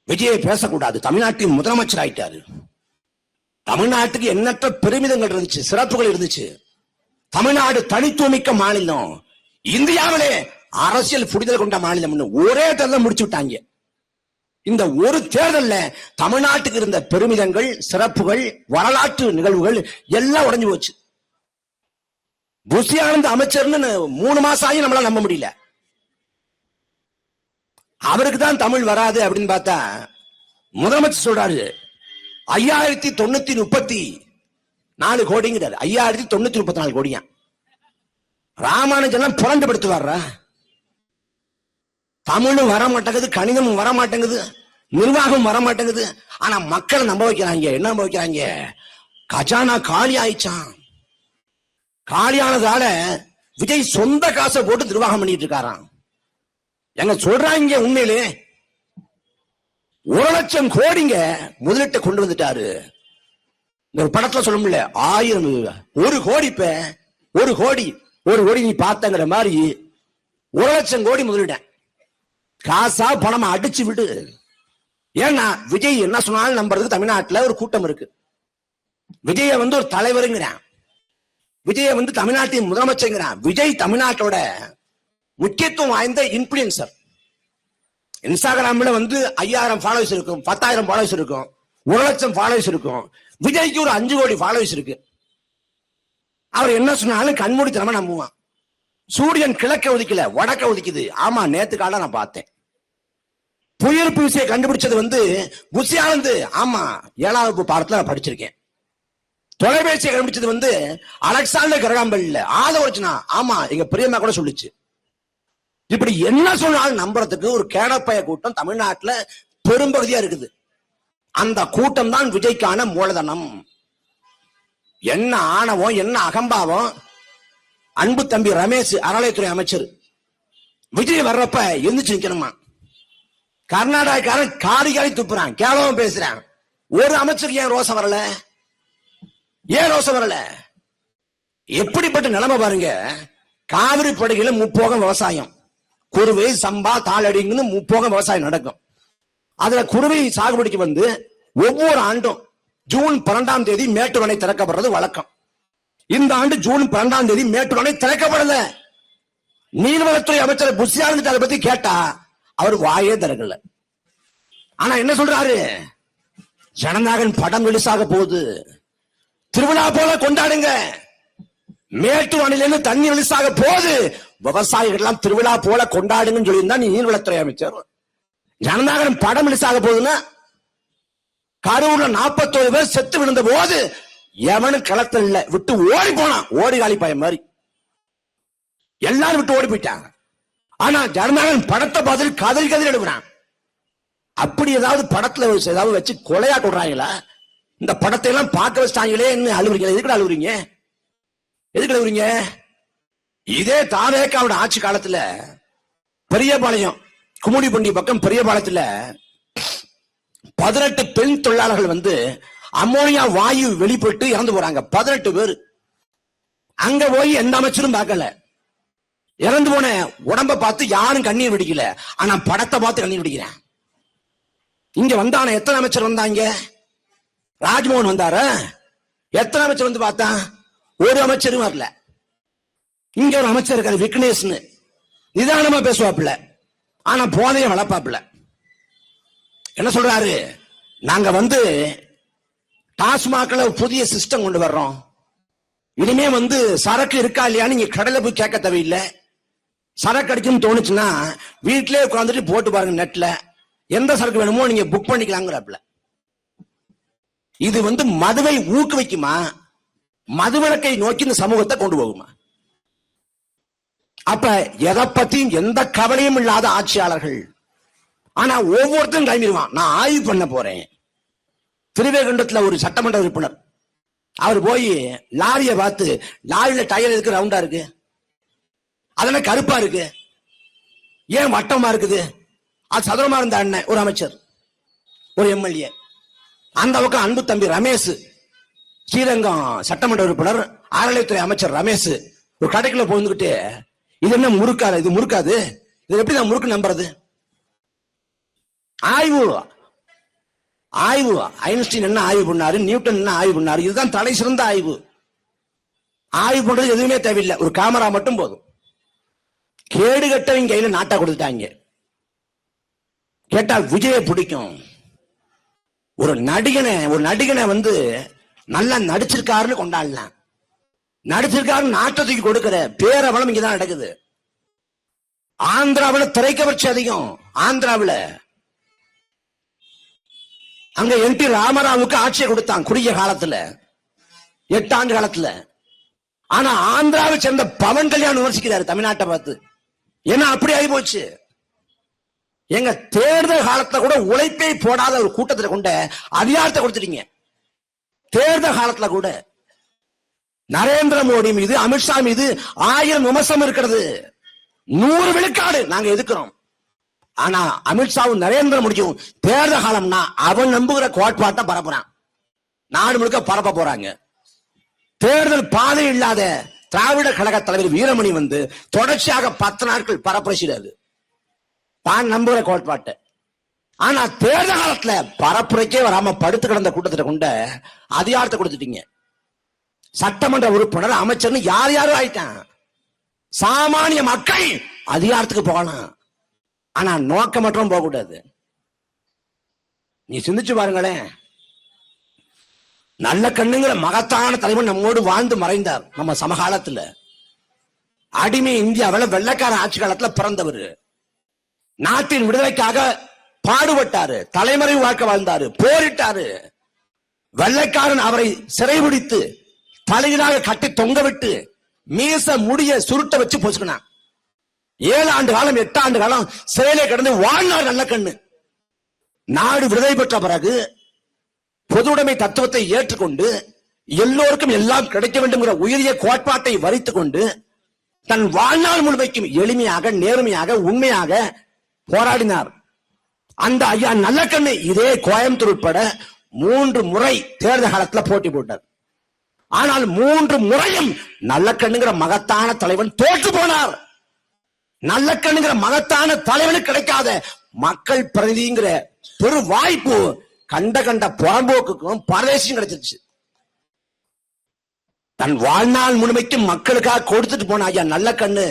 விஜயை பேசக்கூடாது. தமிழ்நாட்டின் முதலமைச்சர் ஆயிட்டாரு. தமிழ்நாட்டுக்கு எண்ணற்ற பெருமிதங்கள் இருந்துச்சு, சிறப்புகள் இருந்துச்சு. தமிழ்நாடு தனித்துவமிக்க மாநிலம், இந்தியாவிலே அரசியல் புரிதல் கொண்ட மாநிலம். ஒரே தேர்தல் முடிச்சு விட்டாங்க. இந்த ஒரு தேர்தல்ல தமிழ்நாட்டுக்கு இருந்த பெருமிதங்கள், சிறப்புகள், வரலாற்று நிகழ்வுகள் எல்லாம் உடைஞ்சு போச்சு. புசி ஆனந்த அமைச்சர்னு 3 மாசம் ஆகி நம்மளால நம்ப முடியல. அவருக்கு தான் தமிழ் வராது அப்படின்னு பார்த்தா முதலமைச்சர் சொல்றாரு 5934 கோடிங்கிறாரு. 5934 கோடியா? ராமானுஜன் புரண்டு படுத்துவாரா? தமிழும் வர மாட்டேங்குது, கணிதமும் வர மாட்டேங்குது, நிர்வாகம் வர மாட்டேங்குது. ஆனா மக்களை நம்ப வைக்கிறாங்க. என்ன நம்ப வைக்கிறாங்க? கஜானா காலி ஆயிச்சான். காலியானதால விஜய் சொந்த காசை போட்டு நிர்வாகம் பண்ணிட்டு இருக்காராம். எங்க சொல்றாங்க, உண்மையிலே 1,00,000 கோடிங்க முதலீட்டை கொண்டு வந்துட்டாரு. இந்த படத்துல சொல்ல முடியல, 1000 1 கோடி. இப்ப 1 கோடி நீ பார்த்தங்கிற மாதிரி 1,00,000 கோடி முதலீட. காசா பணமா அடிச்சு விடு. ஏன்னா விஜய் என்ன சொன்னாலும் நம்புறதுக்கு தமிழ்நாட்டுல ஒரு கூட்டம் இருக்கு. விஜய வந்து ஒரு தலைவருங்கிறான், விஜய வந்து தமிழ்நாட்டின் முதலமைச்சருங்கிறான். விஜய் தமிழ்நாட்டோட முக்கியத்துவம் வாய்ந்த இன்ஃபுளுசர். இன்ஸ்டாகிராம்ல வந்து 5000 ஃபாலோவர்ஸ் இருக்கும், 10,000 ஃபாலோவர்ஸ் இருக்கும், 1,00,000 ஃபாலோவர்ஸ் இருக்கும். விஜய்க்கு ஒரு 5 கோடி ஃபாலோவர்ஸ் இருக்கு. அவர் என்ன சொன்னாலும் கண்மூடித்தனமா நம்புவான். சூரியன் கிழக்க உதிக்கல, வடக்க உதிக்குது. ஆமா, நேத்து கால நான் பார்த்தேன். புயல் பூசியை கண்டுபிடிச்சது வந்து புஷியானந்து. ஆமா, 7ஆம் வகுப்பு பாடத்துல நான் படிச்சிருக்கேன். தொலைபேசியை கண்டுபிடிச்சது வந்து அலெக்சாண்டர் கிரகாம்பெல் இல்ல, ஆதவர்ஜனா. ஆமா, எங்க பெரியம்மா கூட சொல்லிச்சு. இப்படி என்ன சொன்னாலும் நம்புறதுக்கு ஒரு கேடப்பய கூட்டம் தமிழ்நாட்டுல பெரும்பகுதியா இருக்குது. அந்த கூட்டம் தான் விஜய்க்கான மூலதனம். என்ன ஆணவம், என்ன அகம்பாவம். அன்பு தம்பி ரமேஷ் அறநிலையத்துறை அமைச்சர் விஜய் வர்றப்ப எந்திரிச்சு நிக்கணுமா? கர்நாடகாரன் காரி துப்புறான், கேவலமா பேசுறான். ஒரு அமைச்சர் ஏன் ரோசம் வரல? ஏன் ரோசம் வரல? எப்படிப்பட்ட நிலைமை பாருங்க. காவிரி படுகையில முப்போகம் விவசாயம், குருவை சம்பா தாளடிங்கன்னு முப்போகம் விவசாயம் நடக்கும். அதுல குருவை சாகுபடிக்கு வந்து ஒவ்வொரு ஆண்டும் ஜூன் 12ஆம் தேதி மேட்டூர் அணை திறக்கப்படுறது வழக்கம். இந்த ஆண்டு ஜூன் 12ஆம் தேதி மேட்டூர் அணை திறக்கப்படல. நீர்வளத்துறை அமைச்சர் புஷியானந்த் அதை பத்தி கேட்டா அவர் வாயே திறக்கல. ஆனா என்ன சொல்றாரு? ஜனநாயகன் படம் ரிலீஸாக போகுது, திருவிழா போல கொண்டாடுங்க. மேட்டூர் அணையிலிருந்து தண்ணி ரிலீஸாக போகுது, விவசாயிகள் எல்லாம் திருவிழா போல கொண்டாடுங்கன்னு சொல்லியிருந்தா நீர்வளத்துறை அமைச்சர். ஜனநாயகன் படம் ரிலீஸாக போகுதுன்னா கரூர்ல 41 பேர் செத்து விழுந்த போது எவனும் களத்தில் இல்ல, விட்டு ஓடி போனான். ஓடி காலி பையன் மாதிரி எல்லாரும் விட்டு ஓடி போயிட்டாங்க. ஆனா ஜனநாயகன் படத்தை பார்த்து கதறி எடுக்கிறான். அப்படி ஏதாவது படத்துல ஏதாவது வச்சு கொலையா கொடுறாங்களா? இந்த படத்தை எல்லாம் பார்க்க வச்சிட்டாங்களே, என்ன அழுவுறீங்க? எதுக்கு அழுவுறீங்க? எதுக்கு அழுவுறீங்க? இதே தாவேக்காவோட ஆட்சி காலத்துல பெரியபாளையம் கும்மிடிப்பூண்டி பக்கம் பெரியபாளையத்துல 18 பெண் தொழிலாளர்கள் வந்து அம்மோனியா வாயு வெளிப்பட்டு இறந்து போறாங்க. 18 பேர். அங்க போய் எந்த அமைச்சரும் பார்க்கல. இறந்து போன உடம்ப பார்த்து யாரும் கண்ணீர் வெடிக்கல. ஆனா படத்தை பார்த்து கண்ணீர் வெடிக்கிறேன். இங்க வந்தான எத்தனை அமைச்சர் வந்தாங்க? ராஜ்மோகன் வந்தார? எத்தனை அமைச்சர் வந்து பார்த்தா? ஒரு அமைச்சரும் வரல. இங்க ஒரு அமைச்சர் இருக்காரு விக்னேஷ்னு, நிதானமா பேசுவாப்புல, ஆனா போதைய வளர்ப்பாப்புல. என்ன சொல்றாரு? நாங்க வந்து டாஸ்மாக்ல புதிய சிஸ்டம் கொண்டு வர்றோம். இனிமே வந்து சரக்கு இருக்கா இல்லையான்னு நீங்க கடையில போய் கேட்க தேவையில்லை. சரக்கு அடிக்குன்னு தோணுச்சுன்னா வீட்டிலே உட்காந்துட்டு போட்டு பாருங்க, நெட்ல எந்த சரக்கு வேணுமோ நீங்க புக் பண்ணிக்கலாங்கிறாப்புல. இது வந்து மதுவை ஊக்குவிக்குமா? மதுவிலக்கை நோக்கி இந்த சமூகத்தை கொண்டு போகுமா? அப்ப எதை பத்தியும் எந்த கவலையும் இல்லாத ஆட்சியாளர்கள். ஆனா ஒவ்வொருத்தரும் கிளம்பிடுவான், நான் ஆய்வு பண்ண போறேன். திருவேகண்டத்துல ஒரு சட்டமன்ற உறுப்பினர் அவர் போய் லாரியை பார்த்து, லாரியில டயர் எதுக்கு ரவுண்டா இருக்கு, அதெல்லாம் கருப்பா இருக்கு, ஏன் வட்டமா இருக்குது? அது சதுரமா இருந்த அண்ணன் ஒரு அமைச்சர், ஒரு எம்எல்ஏ. அந்த பக்கம் அன்பு தம்பி ரமேஷ், ஸ்ரீரங்கம் சட்டமன்ற உறுப்பினர், அறநிலையத்துறை அமைச்சர் ரமேஷ் ஒரு கடைக்குள்ள போந்துகிட்டு, இது என்ன முறுக்காது, இது முறுக்காது, இது எப்படி நான் முறுக்கு நம்புறது? ஆய்வு ஆய்வு ஐன்ஸ்டீன் என்ன ஆய்வு பண்ணாரு, நியூட்டன் என்ன ஆய்வு பண்ணாரு, இதுதான் தலை சிறந்த ஆய்வு. ஆய்வு பண்றது எதுவுமே தேவையில்லை, ஒரு கேமரா மட்டும் போதும். கேடு கட்டவங்க கையில நாட்டா கொடுத்துட்டாங்க. கேட்டா விஜய பிடிக்கும். ஒரு நடிகனை வந்து நல்லா நடிச்சிருக்காருன்னு கொண்டாடலாம். நடிச்சிருக்காரு நாட்டத்துக்கு கொடுக்கிற பேரவளம் இங்கதான் நடக்குது. ஆந்திராவில் திரைக்கவர்ச்சி அதிகம். ஆந்திராவில் அங்க என்.டி. ராமராவுக்கு ஆட்சியை கொடுத்தான் குறுகிய காலத்துல, 8 ஆண்டு காலத்துல. ஆனா ஆந்திராவை சேர்ந்த பவன் கல்யாண் விமர்சிக்கிறாரு தமிழ்நாட்டை பார்த்து. ஏன்னா அப்படி ஆகி போச்சு. எங்க தேர்தல் காலத்துல கூட உழைப்பை போடாத ஒரு கூட்டத்துல கொண்ட அதிகாரத்தை கொடுத்துட்டீங்க. தேர்தல் காலத்துல கூட நரேந்திர மோடி மீது, அமித்ஷா மீது 1000 விமர்சனம் இருக்கிறது. 100 விழுக்காடு நாங்க எதுக்குறோம். ஆனா அமித்ஷாவும் நரேந்திர மோடியும் தேர்தல் காலம்னா அவன் நம்புகிற கோட்பாட்டை பரப்புறான். நாடு முழுக்க பரப்ப போறாங்க. தேர்தல் பாதை இல்லாத திராவிட கழக தலைவர் வீரமணி வந்து தொடர்ச்சியாக 10 நாட்கள் பரப்புரை செய்றாரு தான் நம்புகிற கோட்பாட்டை. ஆனா தேர்தல் காலத்துல பரப்புரைக்கே வராம படுத்து கிடந்த கூட்டத்தை கொண்ட அதிகாரத்தை கொடுத்துட்டீங்க. சட்டமன்ற உறுப்பினர், அமைச்சர்னு யார் யாரும் ஆயிட்டான். சாமானிய மக்கள் அதிகாரத்துக்கு போகலாம், ஆனா நோக்கமற்றம் போக கூடாது. நீ சிந்திச்சு பாருங்களேன். நல்ல கண்ணுங்கிற மகத்தான தலைவன் நம்மோடு வாழ்ந்து மறைந்தார். நம்ம சமகாலத்துல அடிமை இந்தியாவில் வெள்ளைக்கார ஆட்சி காலத்துல பிறந்தவர். நாட்டின் விடுதலைக்காக பாடுபட்டாரு, தலைமறை வாழ்க்கை வாழ்ந்தாரு, போரிட்டாரு. வெள்ளைக்காரன் அவரை சிறைபிடித்து தலையிலாக கட்டி தொங்க விட்டு மீச முடிய சுருட்ட வச்சு பொசுக்கினான். 7 ஆண்டு காலம் 8 ஆண்டு காலம் சிறையிலே கிடந்து வாழ்நாள் நல்ல கண்ணு. நாடு விடுதலை பெற்ற பிறகு பொதுவுடைமை தத்துவத்தை ஏற்றுக்கொண்டு எல்லோருக்கும் எல்லாம் கிடைக்க வேண்டும் என்ற உயரிய கோட்பாட்டை வரித்துக் கொண்டு தன் வாழ்நாள் முழுமைக்கும் எளிமையாக, நேர்மையாக, உண்மையாக போராடினார். அந்த ஐயா நல்லக்கண்ணு இதே கோயம்புத்தூர் உட்பட 3 முறை தேர்தல் காலத்தில் போட்டி போட்டார். ஆனால் 3 முறையும் நல்லக்கண்ணுங்கிற மகத்தான தலைவன் தோற்று போனார். நல்லக்கண்ணுங்கிற மகத்தான தலைவனுக்கு கிடைக்காத மக்கள் பிரதிங்கிற பெரு வாய்ப்பு கண்ட புறம்போக்குக்கும் பரதேசியும் கிடைச்சிருச்சு. தன் வாழ்நாள் முழுமைக்கும் மக்களுக்காக கொடுத்துட்டு போன ஐயா நல்லக்கண்ணு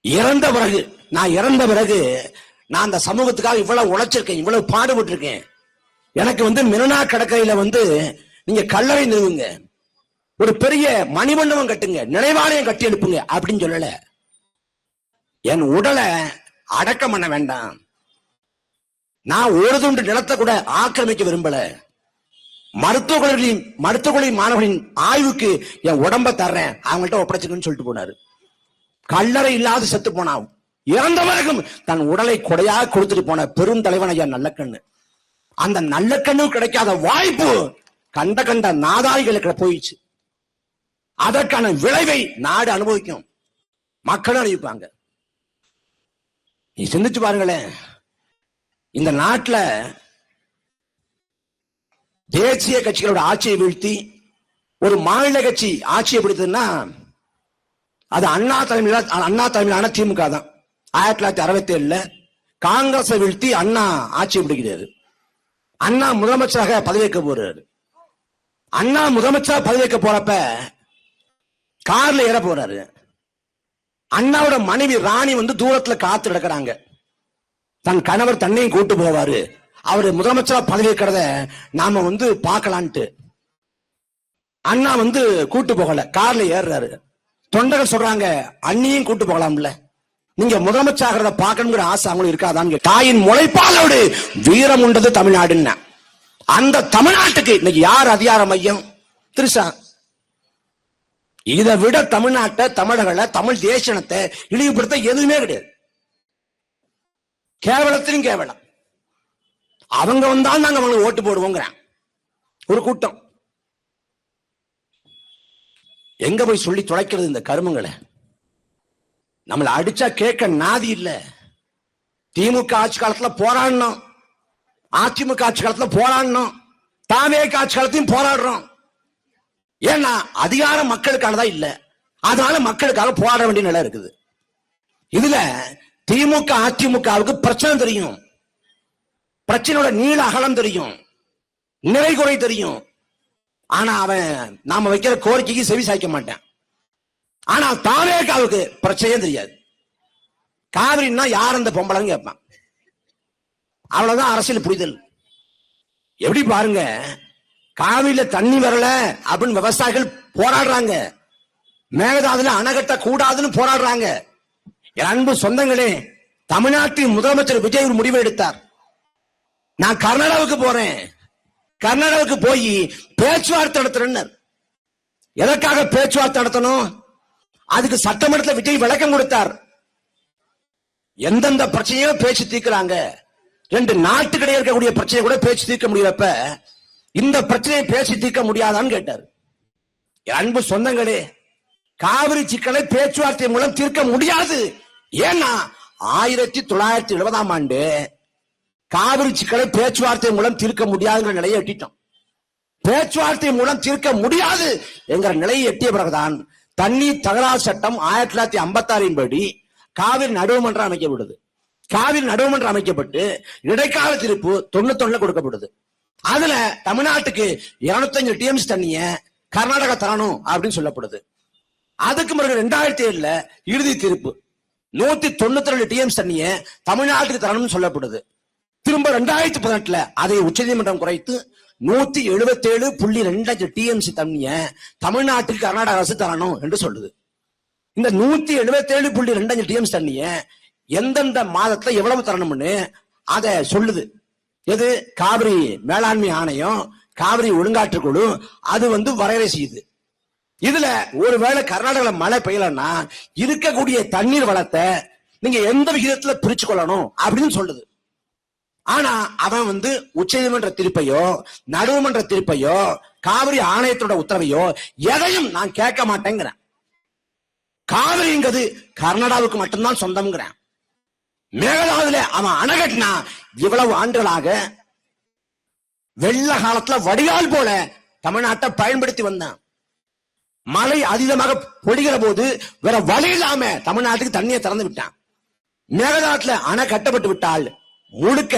இறந்த பிறகு, நான் அந்த சமூகத்துக்காக இவ்வளவு உழைச்சிருக்கேன், இவ்வளவு பாடுபட்டு இருக்கேன், எனக்கு மெரினா கடற்கரையில நீங்க கல்லறை நிறுவுங்க, ஒரு பெரிய மணிமண்டபம் கட்டுங்க, நினைவாலயம் கட்டி எழுப்புங்க அப்படின்னு சொல்லல. என் உடலை அடக்கம் பண்ண வேண்டாம், நான் ஒரு துண்டு நிலத்தை கூட ஆக்கிரமிக்க விரும்பல, மருத்துவ மாணவர்களின் ஆய்வுக்கு என் உடம்ப தர்றேன், அவங்கள்ட்ட ஒப்படைச்சுக்கன்னு சொல்லிட்டு போனாரு. கல்லறை இல்லாத செத்து போனான். இறந்தவரைக்கும் தன் உடலை கொடையாக கொடுத்துட்டு போன பெரும் தலைவன் ஐயா நல்லக்கண்ணு. அந்த நல்லக்கண்ணு கிடைக்காத வாய்ப்பு கண்ட நாதாரிகளுக்கு போயிடுச்சு. அதற்கான விளைவை நாடு அனுபவிக்கும், மக்களும் அனுபவிப்பாங்க. நீ சிந்திச்சு பாருங்களேன். இந்த நாட்டில் தேசிய கட்சிகளோட ஆட்சியை வீழ்த்தி ஒரு மாநில கட்சி ஆட்சியை பிடித்ததுன்னா அது அண்ணா தலைமையிலான திமுக தான். 1967 காங்கிரஸை வீழ்த்தி அண்ணா ஆட்சியை பிடிக்கிறாரு. அண்ணா முதலமைச்சராக பதவியேற்க போறாரு. அண்ணா முதலமைச்சராக பதவியேற்க போறப்ப கார்ல ஏற போறாரு. அண்ணாவோட மனைவி ராணி தூரத்துல காத்து கிடக்குறாங்க. தன் கணவர் தன்னையும் கூட்டு போவாரு, அவரு முதலமைச்சரா பதவியேற்கிறத நாம பார்க்கலான்ட்டு. அண்ணா கூட்டு போகல, கார்ல ஏறுறாரு. தொண்டர்கள் சொல்றாங்க, அண்ணியும் கூட்டு போகலாம்ல, நீங்க முதலமைச்சர் பார்க்கணுங்கிற ஆசை அவங்களுக்கு இருக்காதான்னு. தாயின் முளைப்பாலோடு வீரம் உண்டது தமிழ்நாடுன்னு. அந்த தமிழ்நாட்டுக்கு இன்னைக்கு யார் அதிகார மையம்? திருசா. இதை விட தமிழ்நாட்டை, தமிழர்களை, தமிழ் தேசனத்தை இழிவுபடுத்த எதுவுமே கிடையாது. கேவலத்திலும் கேவலம். அவங்க வந்தால் நாங்க அவங்களுக்கு ஓட்டு போடுவோங்கிற ஒரு கூட்டம். எங்க போய் சொல்லி தொலைக்கிறது இந்த கருமங்களை? நம்மளை அடிச்சா கேட்க நாதி இல்ல. திமுக ஆட்சி காலத்துல போராடணும், அதிமுக ஆட்சி காலத்துல போராடணும், தாவேக ஆட்சி காலத்தையும் போராடுறோம். ஏன்னா அதிகாரம் மக்களுக்கானதான் இல்ல, அதனால மக்களுக்காக போராட வேண்டிய நிலை இருக்குது. இதுல திமுக அதிமுகவுக்கு பிரச்சனை தெரியும், பிரச்சனையோட நீள அகலம் தெரியும், நிறை குறை தெரியும். ஆனா அவன் நாம வைக்கிற கோரிக்கைக்கு செவி சாய்க்க மாட்டான். ஆனா தாவேகாவுக்கு பிரச்சனையே தெரியாது. காவிரின்னா யார் அந்த பொம்பளைன்னு கேட்பான். அவ்வளவுதான் அரசியல் புரிதல். எப்படி பாருங்க, காவிரியில தண்ணி வரல அப்படின்னு விவசாயிகள் போராடுறாங்க, மேகதாதுல அணை கட்ட கூடாதுன்னு போராடுறாங்க. அன்பு சொந்தங்களே, தமிழ்நாட்டின் முதலமைச்சர் விஜய் ஒரு முடிவை எடுத்தார். நான் கர்நாடகாவுக்கு போறேன், கர்நாடகாவுக்கு போய் பேச்சுவார்த்தை நடத்துறேன்னு. எதற்காக பேச்சுவார்த்தை நடத்தணும்? அதுக்கு சட்டமன்றத்தில் விஜய் விளக்கம் கொடுத்தார். எந்தெந்த பிரச்சனையோ பேச்சு தீர்க்கிறாங்க, 2 நாட்டுக்கிடையே இருக்கக்கூடிய பிரச்சனை கூட பேச்சு தீர்க்க முடியறப்ப இந்த பிரச்சனையை பேசி தீர்க்க முடியாதான்னு கேட்டார். அன்பு சொந்தங்களே, காவிரி சிக்கலை பேச்சுவார்த்தை மூலம் தீர்க்க முடியாது. ஏன்னா 1970ஆம் ஆண்டு காவிரி சிக்கலை பேச்சுவார்த்தை மூலம் தீர்க்க முடியாதுங்கிற நிலையை எட்டிட்டோம். பேச்சுவார்த்தை மூலம் தீர்க்க முடியாது என்கிற நிலையை எட்டிய பிறகுதான் தண்ணீர் தகராறு சட்டம் 1956 படி காவிரி நடுவமன்றம் அமைக்கப்படுது. காவிரி நடுவமன்றம் அமைக்கப்பட்டு இடைக்கால தீர்ப்பு 91 கொடுக்கப்படுது. அதுல தமிழ்நாட்டுக்கு 205 டிஎம்சி தண்ணிய கர்நாடகா தரணும் அப்படின்னு சொல்லப்படுது. அதுக்கு பிறகு 2007 இறுதி தீர்ப்பு 192 டிஎம்சி தண்ணிய தமிழ்நாட்டுக்கு தரணும்னு சொல்லப்படுது. திரும்ப 2018 அதை உச்சநீதிமன்றம் குறைத்து 177.25 டிஎம்சி தண்ணிய தமிழ்நாட்டுக்கு கர்நாடக அரசு தரணும் என்று சொல்லுது. இந்த 177.25 டிஎம்சி தண்ணிய எந்தெந்த மாதத்துல எவ்வளவு தரணும்னு அதை சொல்லுது. எது? காவிரி மேலாண்மை ஆணையம், காவிரி ஒழுங்காற்று குழு அது வரையறை செய்யுது. இதுல ஒருவேளை கர்நாடகால மழை பெய்யலன்னா இருக்கக்கூடிய தண்ணீர் வளத்தை நீங்க எந்த விகிதத்துல பிரிச்சு கொள்ளணும் அப்படின்னு சொல்லுது. ஆனா அவன் உச்சநீதிமன்ற தீர்ப்பையோ நடுவமன்ற தீர்ப்பையோ காவிரி ஆணையத்தோட உத்தரவையோ எதையும் நான் கேட்க மாட்டேங்கிறேன். காவிரிங்கிறது கர்நாடகாவுக்கு மட்டும்தான் சொந்தம்ங்கிறேன். மேகதாதுல அவன் அணை கட்டினா இவ்வளவு ஆண்டுகளாக வெள்ள காலத்துல வடிகால் போல தமிழ்நாட்டை பயன்படுத்தி வந்தான். மழை அதிகமாக பொழிகிற போது வேற வழி இல்லாம தமிழ்நாட்டுக்கு தண்ணியை திறந்து விட்டான். மேகதாதுல அணை கட்டப்பட்டு விட்டால் முழுக்க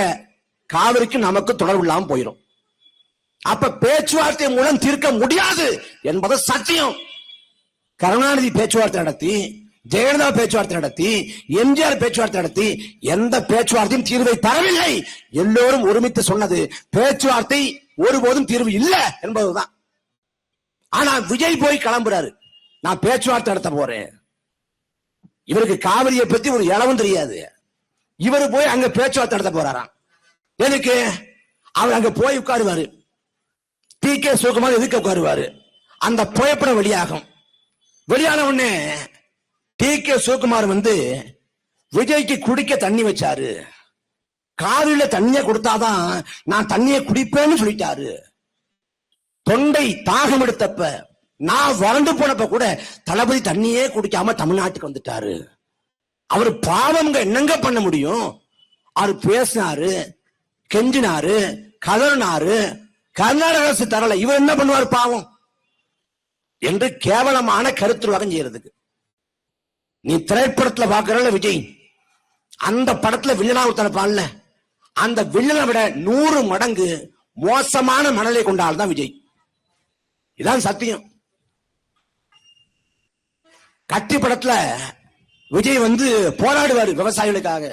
காவிரிக்கு நமக்கு தொடர்பு இல்லாம போயிடும். அப்ப பேச்சுவார்த்தை மூலம் தீர்க்க முடியாது என்பது சத்தியம். கருணாநிதி பேச்சுவார்த்தை நடத்தி, ஜெயலலிதா பேச்சுவார்த்தை நடத்தி, எம்ஜிஆர் பேச்சுவார்த்தை நடத்தி எந்த பேச்சுவார்த்தையும் தீர்வை தரவில்லை. எல்லோரும் ஒருமித்து சொன்னது பேச்சுவார்த்தை ஒருபோதும் தீர்வு இல்லை என்பதுதான். ஆனா விஜய் போய் கிளம்புறாரு, நான் பேச்சுவார்த்தை நடத்த போறேன். இவருக்கு காவிரியை பத்தி ஒரு இளவும் தெரியாது. இவரு போய் அங்க பேச்சுவார்த்தை நடத்த போறாராம். எதுக்கு? அவர் அங்க போய் உட்காருவாரு. டி.கே. சிவகுமார் எதுக்கு உட்காருவாரு? அந்த புகைப்படம் வெளியாகும். வெளியான உடனே டி.கே. சிவகுமார் விஜய்க்கு குடிக்க தண்ணி வச்சாரு. காவிரியில தண்ணிய கொடுத்தாதான் நான் தண்ணியை குடிப்பேன்னு சொல்லிட்டாரு. தொண்டை தாகம் எடுத்தப்ப, நான் வறண்டு போனப்ப கூட தளபதி தண்ணியே குடிக்காம தமிழ்நாட்டுக்கு வந்துட்டாரு. அவர் பாவம் என்னங்க பண்ண முடியும்? அவர் பேசினாரு, கெஞ்சினாரு, கதறினாரு. கர்நாடக அரசு தரல, இவர் என்ன பண்ணுவார் பாவம் என்று கேவலமான கருத்துருவாகம் செய்யறதுக்கு. நீ திரைப்படத்துல பாக்குற விஜய், அந்த படத்துல வில்லனா உத்தரப்பான்ல, அந்த வில்லனை விட 100 மடங்கு மோசமான மனநிலை கொண்ட ஆள் தான் விஜய். இதான் சத்தியம். கத்தி படத்துல விஜய் போராடுவாரு விவசாயிகளுக்காக.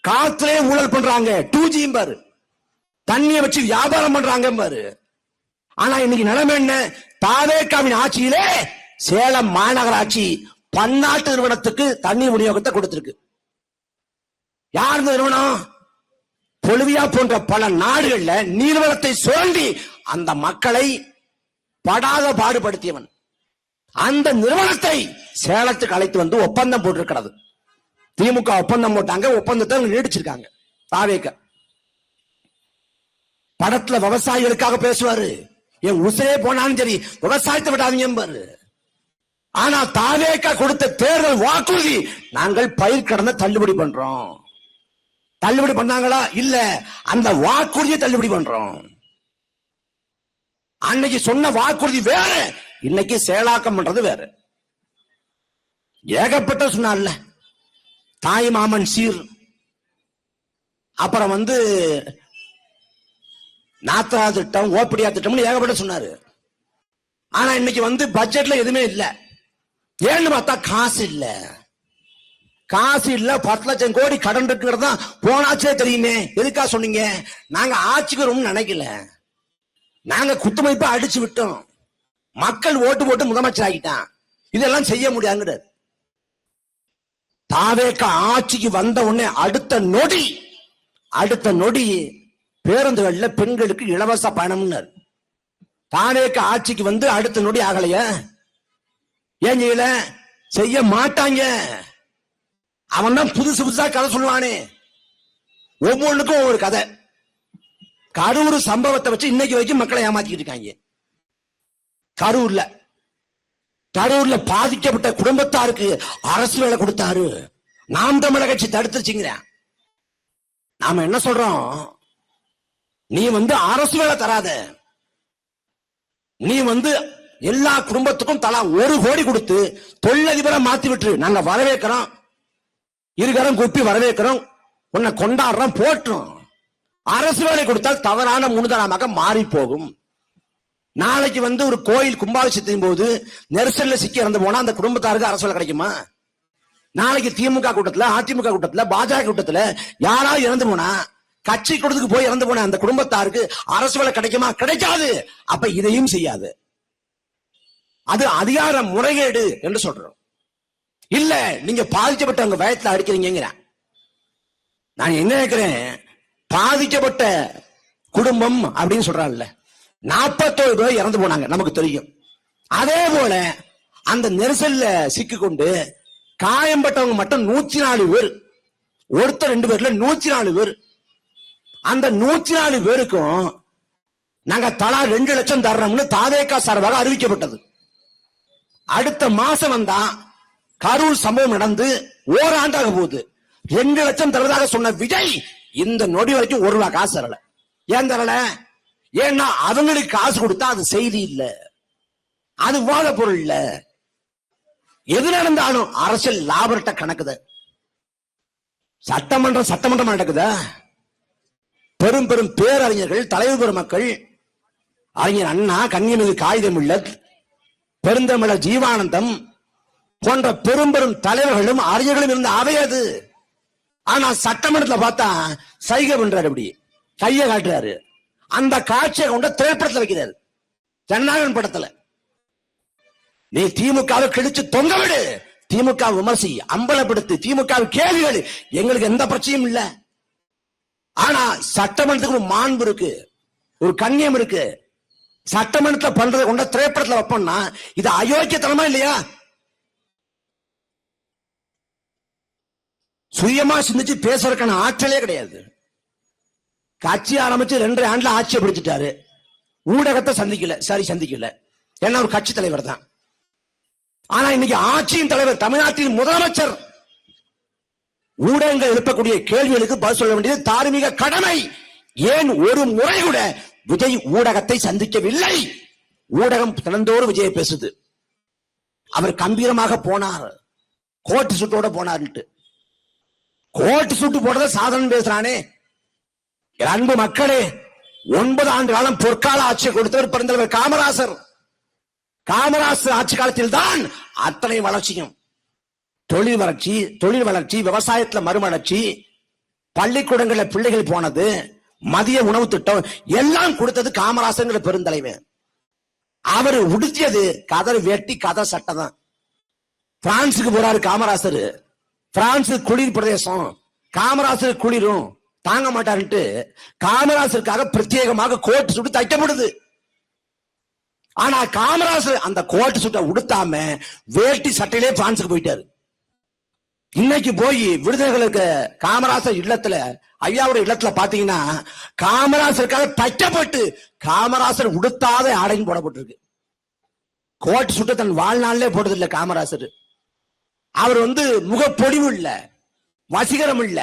காத்திலே ஊழல் பண்றாங்க, 2G பாரு, தண்ணியை வச்சு வியாபாரம் பண்றாங்க பாரு. ஆனா இன்னைக்கு நிலைமை என்ன? தாவேகாவின் ஆட்சியிலே சேலம் மாநகராட்சி பன்னாட்டு நிறுவனத்துக்கு தண்ணீர் விநியோகத்தை கொடுத்திருக்கு. யார் இந்த நிறுவனம்? பொலிவியா போன்ற பல நாடுகள்ல நீர்வளத்தை சுரண்டி அந்த மக்களை படாத பாடுபடுத்தியவன். அந்த நிறுவனத்தை சேலத்துக்கு அழைத்து ஒப்பந்தம் போட்டிருக்கிறது. திமுக ஒப்பந்தம் போட்டாங்க, ஒப்பந்தத்தை நீடிச்சிருக்காங்க. தாவேக படத்துல விவசாயிகளுக்காக பேசுவாரு, என் உசிரே போனாலும் சரி விவசாயத்தை விடாதீங்க பாரு. ஆனா தாவேக கொடுத்த தேர்தல் வாக்குறுதி, நாங்கள் பயிர் கடனை தள்ளுபடி பண்றோம். தள்ளுபடி பண்ணாங்களா? இல்ல, அந்த வாக்குறுதியை தள்ளுபடி பண்றோம். அன்னைக்கு சொன்ன வாக்குறுதி வேற, இன்னைக்கு செயலாக்கம் பண்றது வேற. ஏகப்பட்ட சொன்னால தாய் மாமன் சீர், அப்புறம் நாத்தரா திட்டம், ஓபிடியா திட்டம் ஏகப்பட்ட சொன்னாரு. ஆனா இன்னைக்கு பட்ஜெட்ல எதுவுமே இல்ல. ஏன்னு பார்த்தா காசு இல்ல. காசு இல்ல, 10 லட்சம் கோடி கடன் இருக்கிறது தான் போனாச்சே தெரியுமே. எதுக்கா சொன்னீங்க? நாங்க ஆட்சிக்கு வரும்னு நினைக்கல, நாங்க குத்துமைப்பா அடிச்சு விட்டோம், மக்கள் ஓட்டு போட்டு முதலமைச்சர் ஆகிட்டான், இதெல்லாம் செய்ய முடியாதுங்கிற. தாவேக ஆட்சிக்கு வந்த உடனே அடுத்த நொடி பேருந்துகள்ல பெண்களுக்கு இலவச பயணம்னார். தாவேக ஆட்சிக்கு அடுத்த நொடி ஆகலைய. ஏன் செய்யல? செய்ய மாட்டாங்க. அவன் தான் புதுசா கதை சொல்லுவானே, ஒவ்வொன்றுக்கும் ஒவ்வொரு கதை. கரூர் சம்பவத்தை வச்சு இன்னைக்கு வரைக்கும் மக்களை ஏமாத்திக்கிட்டு இருக்காங்க. கரூர்ல பாதிக்கப்பட்ட குடும்பத்தாருக்கு அரசு வேலை கொடுத்தாரு, நாம் தமிழர் கட்சி தடுத்துருச்சுங்கிற. நாம என்ன சொல்றோம்? நீ அரசு வேலை தராத, நீ எல்லா குடும்பத்துக்கும் தலா 1 கோடி கொடுத்து தொழிலதிபரை மாத்தி விட்டு நாங்க வரவேற்கிறோம். இருகரம் கூப்பி வரவேற்கிறோம், உன்னை கொண்டாடுறோம், போட்டுரும். அரசு வேலை கொடுத்தால் தவறான முன்னுதாரணமாக மாறி போகும். நாளைக்கு ஒரு கோயில் கும்பாபிஷேகத்தின் போது நெரிசல்ல சிக்கி இறந்து போனா அந்த குடும்பத்தாருக்கு அரசு வேலை கிடைக்குமா? நாளைக்கு திமுக கூட்டத்துல, அதிமுக கூட்டத்துல, பாஜக கூட்டத்துல யாராவது இறந்து போனா, கட்சி கூட்டத்துக்கு போய் இறந்து போன அந்த குடும்பத்தாருக்கு அரசு வேலை கிடைக்குமா? கிடைக்காது. அப்ப இதையும் செய்யாது. அது அதிகார முறைகேடு என்று சொல்றோம். இல்ல, நீங்க பாதிக்கப்பட்டவங்க பயத்துல அடிக்கிறீங்க. நான் என்ன நினைக்கிறேன், பாதிக்கப்பட்ட குடும்பம் அப்படின்னு சொல்றாங்கல்ல, 41 பேர் இறந்து போனாங்க, நமக்கு தெரியும். அதே போல அந்த நெரிசல்ல சிக்கிக்கொண்டு காயம்பட்டவங்க மட்டும் 104 பேர், ஒருத்தர் 2 பேர்ல 104 பேர். அந்த 104 பேருக்கும் நாங்க தலா 2 லட்சம் தர்றோம்னு தாவேகா சார்பாக அறிவிக்கப்பட்டது. அடுத்த மாசம் வந்தா கரூர் சம்பவம் நடந்து ஓராண்டாக போகுது. 2 லட்சம் தருவதாக சொன்ன விஜய் இந்த நொடி வரைக்கும் 1 ரூபா காசு தரல. ஏன் தரல? ஏன்னா அவங்களுக்கு காசு கொடுத்தா அது செய்தி இல்ல, அது வாத பொருள் இல்ல. எது நடந்தாலும் அரசியல் லாபர்ட்ட கணக்குது. சட்டமன்றம் நடக்குதா? பெரும் பெரும் பேரறிஞர்கள், தலைவர் பெருமக்கள், அறிஞர் அண்ணா, கண்ணியமிகு காகிதம் இல்ல, பெருந்தமிழர் ஜீவானந்தம் போன்ற பெரும் பெரும் தலைவர்களும் அறிஞர்களும் இருந்த அவை அது. ஆனா சட்டமன்றத்துல பார்த்தா சைகை பண்றாரு, அப்படி கையை காட்டுறாரு. அந்த காட்சியை கொண்ட திரைப்படத்தில் வைக்கிறாரு, ஜனநாயகன் படத்துல. நீ திமுகவை கிழிச்சு தொங்க விடு, திமுக விமர்சி, அம்பலப்படுத்து, திமுக கேள்விகள், எங்களுக்கு எந்த பிரச்சனையும் இல்ல. ஆனா சட்டமன்றத்துக்கு ஒரு மாண்பு இருக்கு, ஒரு கண்ணியம் இருக்கு. சட்டமன்றத்தில் பண்றதை கொண்ட திரைப்படத்தில் வைப்போம்னா இது அயோக்கியத்தனமா இல்லையா? சுயமா சிந்திச்சு பேசுறதுக்கான ஆற்றலே கிடையாது. கட்சி ஆரம்பிச்சு 2 ஆண்டுல ஆட்சியை பிடிச்சிட்டாரு. ஊடகத்தை சந்திக்கல, சரி சந்திக்கல, ஏன்னா ஒரு கட்சி தலைவர் தான். ஆனா இன்னைக்கு ஆட்சியின் தலைவர், தமிழ்நாட்டின் முதலமைச்சர், ஊடகங்கள் எழுப்பக்கூடிய கேள்விகளுக்கு பதில் சொல்ல வேண்டியது தார்மீக கடமை. ஏன் ஒரு முறை கூட விஜய் ஊடகத்தை சந்திக்கவில்லை? ஊடகம் தினந்தோறும் விஜயை பேசுது. அவர் கம்பீரமாக போனார், கோட்டு சுட்டோட போனார். கோட்டு சுட்டு போடுறத சாதனை பேசுறானே. அன்பு மக்களே, 9 ஆண்டு காலம் பொற்கால ஆட்சியை கொடுத்தவர் பெருந்தலைவர் காமராசர். காமராசர் ஆட்சி காலத்தில் தான் அத்தனை வளர்ச்சியும், தொழில் வளர்ச்சி, விவசாயத்துல மறுமலர்ச்சி, பள்ளிக்கூடங்களில் பிள்ளைகள் போனது, மதிய உணவு திட்டம் எல்லாம் கொடுத்தது காமராசர் பெருந்தலைவர். அவர் உடுத்தியது கதர் வேட்டி, கதர் சட்டை தான். பிரான்சுக்கு போறாரு காமராசர். பிரான்ஸ் குளிர் பிரதேசம், காமராசர் குளிரும் தாங்க மாட்டாருன்ட்டு காமராசருக்காக பிரத்யேகமாக கோட் சுட்டு தைக்கப்படுது. ஆனா காமராசர் அந்த கோட் சுட்டை உடுத்தாம வேட்டி சட்டையிலே பிரான்சுக்கு போயிட்டாரு. இன்னைக்கு போய் விடுதலைகளுக்கு காமராசர் இல்லத்துல, ஐயாவுடைய இல்லத்துல பாத்தீங்கன்னா காமராசருக்காக தைக்கப்பட்டு காமராசர் உடுத்தாத ஆடைன்னு போடப்பட்டிருக்கு. கோட் சுட்டு தன் வாழ்நாளிலே போட்டது இல்ல காமராசர். அவர் முகப்பொடிவு இல்ல, வசீகரம் இல்ல,